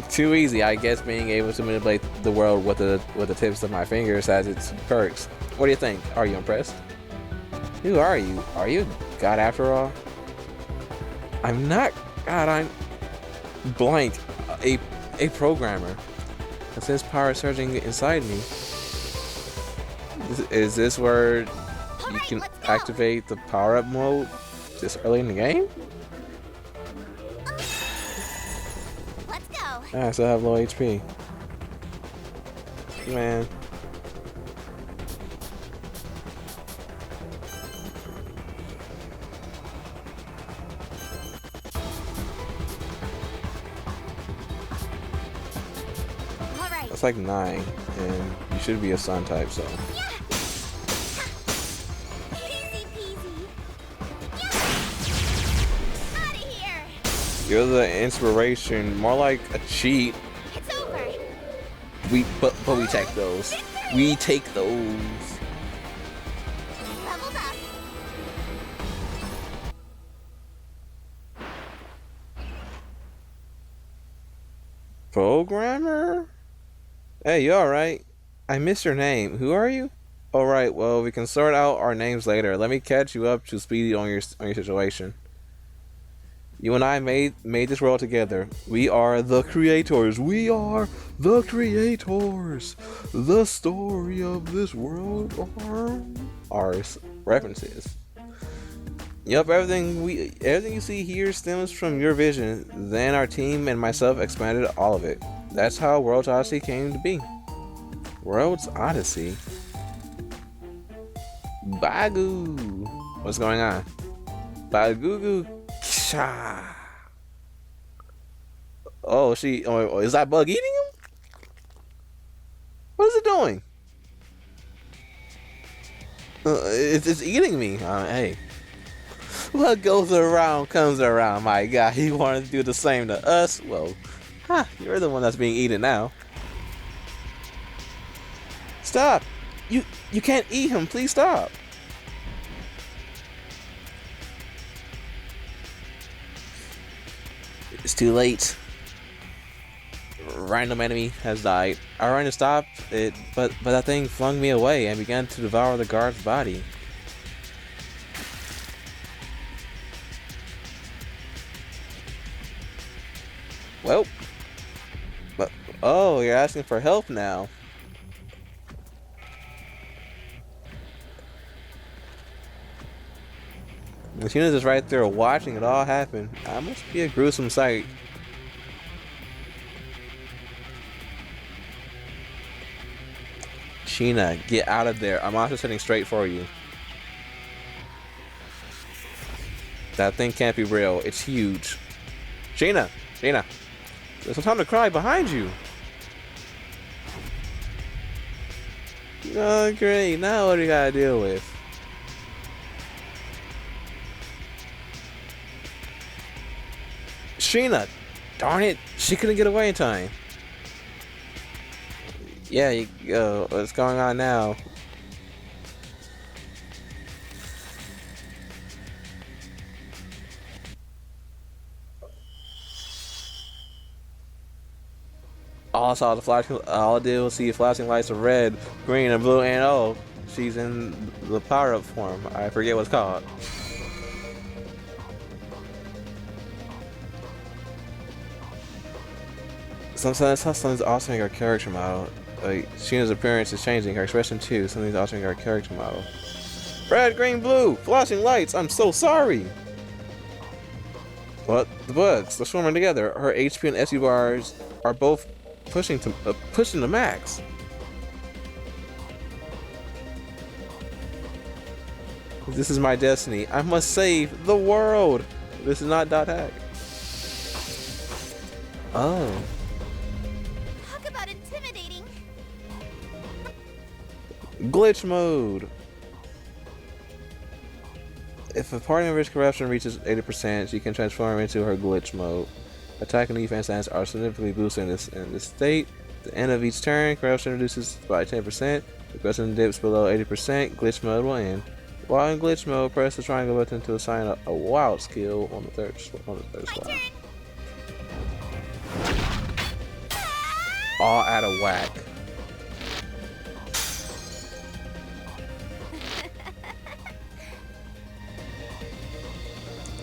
Too easy, I guess. Being able to manipulate the world with the tips of my fingers has its perks. What do you think? Are you impressed? Who are you? Are you God after all? I'm not God. I'm blank. A programmer. It says power surging inside me. Is this where you can activate the power-up mode this early in the game? Let's go. I still have low HP. Man. All right. That's like 9, and you should be a sun type, so. Yeah. Easy peasy. Yeah. Out of here. You're the inspiration, more like a cheat. It's over. But we take those. We take those. Leveled up. Programmer? Hey, you alright? I missed your name. Who are you? Alright, well, we can sort out our names later. Let me catch you up to speed on your situation. You and I made this world together. We are the creators. We are the creators. The story of this world are our references. Yep, everything you see here stems from your vision. Then our team and myself expanded all of it. That's how World's Odyssey came to be. World's Odyssey. Bagoo. What's going on? Bagoo. Ksha. Oh, is that bug eating him? What is it doing? It's eating me. Hey. What goes around comes around, my guy. He wanted to do the same to us. Well, you're the one that's being eaten now. Stop! You can't eat him. Please stop. It's too late. Random enemy has died. I ran to stop it, but that thing flung me away and began to devour the guard's body. Well, but oh, you're asking for help now. Machina's just right there watching it all happen. That must be a gruesome sight. Sheena, get out of there. A monster's heading straight for you. That thing can't be real. It's huge. Sheena! There's no time to cry behind you. Oh, great. Now what do you gotta deal with? Sheena! Darn it! She couldn't get away in time. Yeah, what's going on now? All I saw the flashing. All I did was see flashing lights of red, green, and blue, and oh, she's in the power-up form. I forget what it's called. Something's altering her character model. Like, Sheena's appearance is changing, her expression too. Something's altering her character model. Red, green, blue! Flashing lights! I'm so sorry! But the bugs, they're swarming together. Her HP and SU bars are both pushing the max. This is my destiny. I must save the world! This is not dot hack. Oh. Talk about intimidating. Glitch mode. If a party member's corruption reaches 80%, she can transform into her glitch mode. Attack and defense stats are significantly boosted in this state. At the end of each turn, corruption reduces by 10%. If corruption dips below 80%, glitch mode will end. While in glitch mode, press the triangle button to assign a wild skill on the third slot. All out of whack.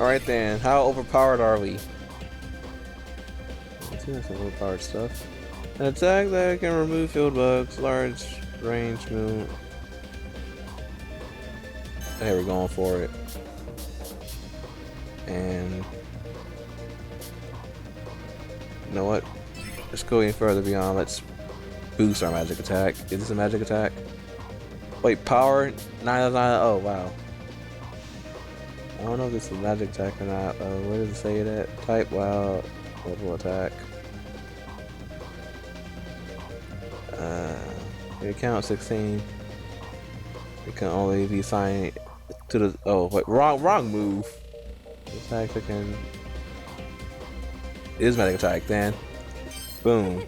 Alright then, how overpowered are we? Let's see, some overpowered stuff. An attack that can remove field bugs, large range move. Hey, we're going for it. And you know what? Let's go even further beyond. Let's boost our magic attack. Is this a magic attack? Wait, power 999. Oh wow. I don't know if this is a magic attack or not. Where does it say that? Type wild, level attack. It counts 16. It can only be assigned to the. Oh wait, wrong move. Attack that can. It is magic attack then. Boom.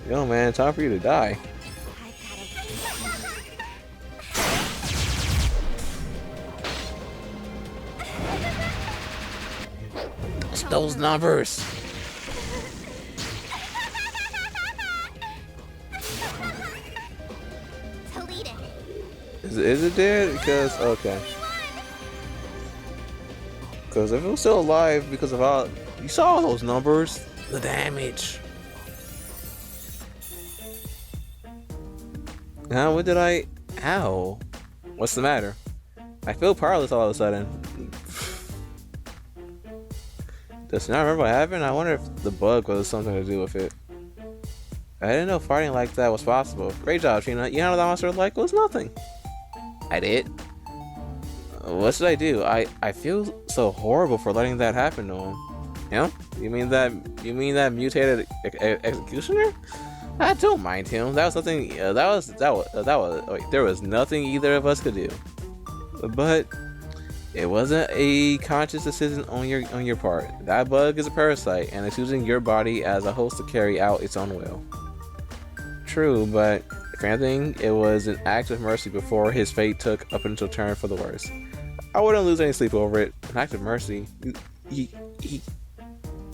Yo man, time for you to die. Those numbers. Is it dead? Because okay. Because if it was still alive, because of all you saw all those numbers, the damage. Huh? What did I? Ow! What's the matter? I feel powerless all of a sudden. Does not remember what happened? I wonder if the bug was something to do with it. I didn't know fighting like that was possible. Great job, Sheena. You know the monster like was nothing. I did. What should I do? I feel so horrible for letting that happen to him. Him? You mean that mutated executioner? I don't mind him. That was something. That was. Wait, there was nothing either of us could do. But it wasn't a conscious decision on your part. That bug is a parasite, and it's using your body as a host to carry out its own will. True, but if anything, it was an act of mercy before his fate took a potential turn for the worse. I wouldn't lose any sleep over it. An act of mercy. You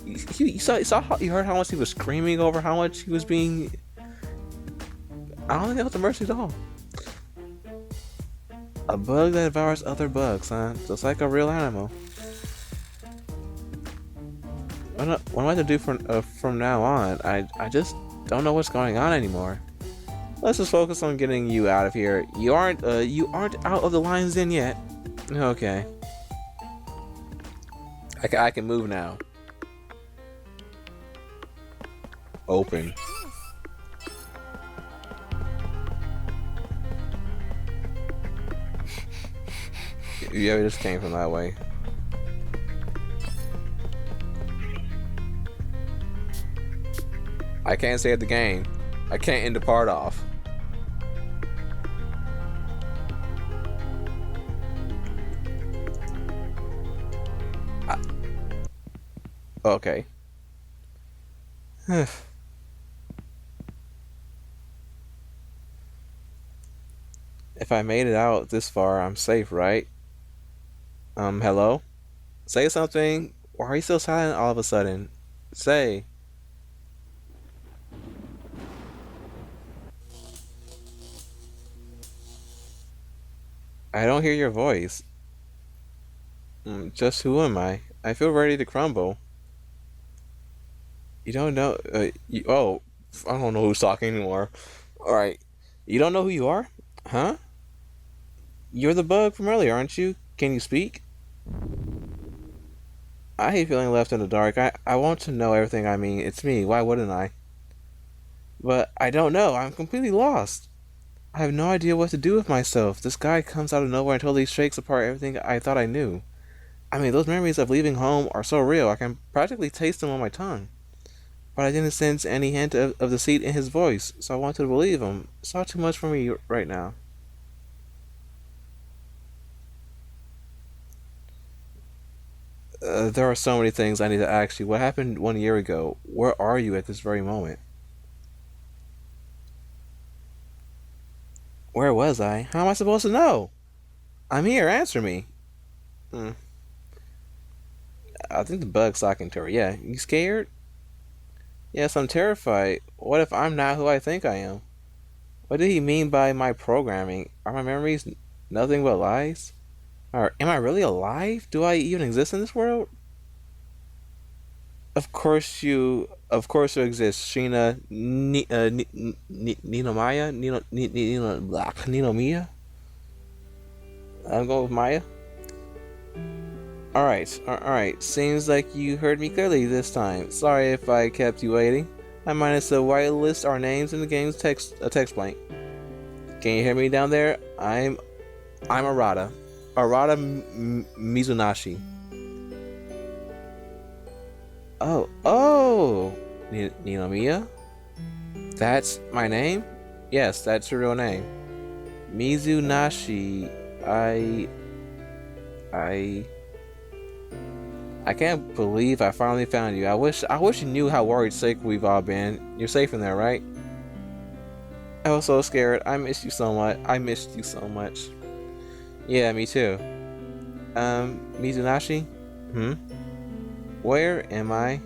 heard how much he was screaming over how much he was being. I don't think that was a mercy at all. A bug that devours other bugs, huh? Just like a real animal. What am I to do from now on? I just don't know what's going on anymore. Let's just focus on getting you out of here. You aren't out of the lion's den yet. Okay. I can move now. Open. Yeah, we just came from that way. I can't save the game. I can't end the part off. Okay. If I made it out this far, I'm safe, right? Hello? Say something. Why are you so silent all of a sudden? Say. I don't hear your voice. Just who am I? I feel ready to crumble. You don't know. Oh, I don't know who's talking anymore. Alright. You don't know who you are? Huh? You're the bug from earlier, aren't you? Can you speak? I hate feeling left in the dark. I want to know everything. I mean, it's me. Why wouldn't I? But I don't know. I'm completely lost. I have no idea what to do with myself. This guy comes out of nowhere and totally shakes apart everything I thought I knew. I mean, those memories of leaving home are so real. I can practically taste them on my tongue. But I didn't sense any hint of deceit in his voice, so I wanted to believe him. It's all too much for me right now. There are so many things I need to ask you. What happened 1 year ago? Where are you at this very moment? Where was I? How am I supposed to know? I'm here. Answer me. I think the bug's talking to her. Yeah. You scared? Yes, I'm terrified. What if I'm not who I think I am? What did he mean by my programming? Are my memories nothing but lies? Or am I really alive? Do I even exist in this world? Of course you exist, Sheena. Nino Maya, Nino Mia. I'm going with Maya. All right. Seems like you heard me clearly this time. Sorry if I kept you waiting. I minus the white list our names in the game's text blank. Can you hear me down there? I'm Arata. Arata Mizunashi. Oh, Ninomiya? That's my name? Yes, that's your real name. Mizunashi. I can't believe I finally found you. I wish you knew how worried sick we've all been. You're safe in there, right? I was so scared. I missed you so much. Yeah, me too. Mizunashi? Where am I?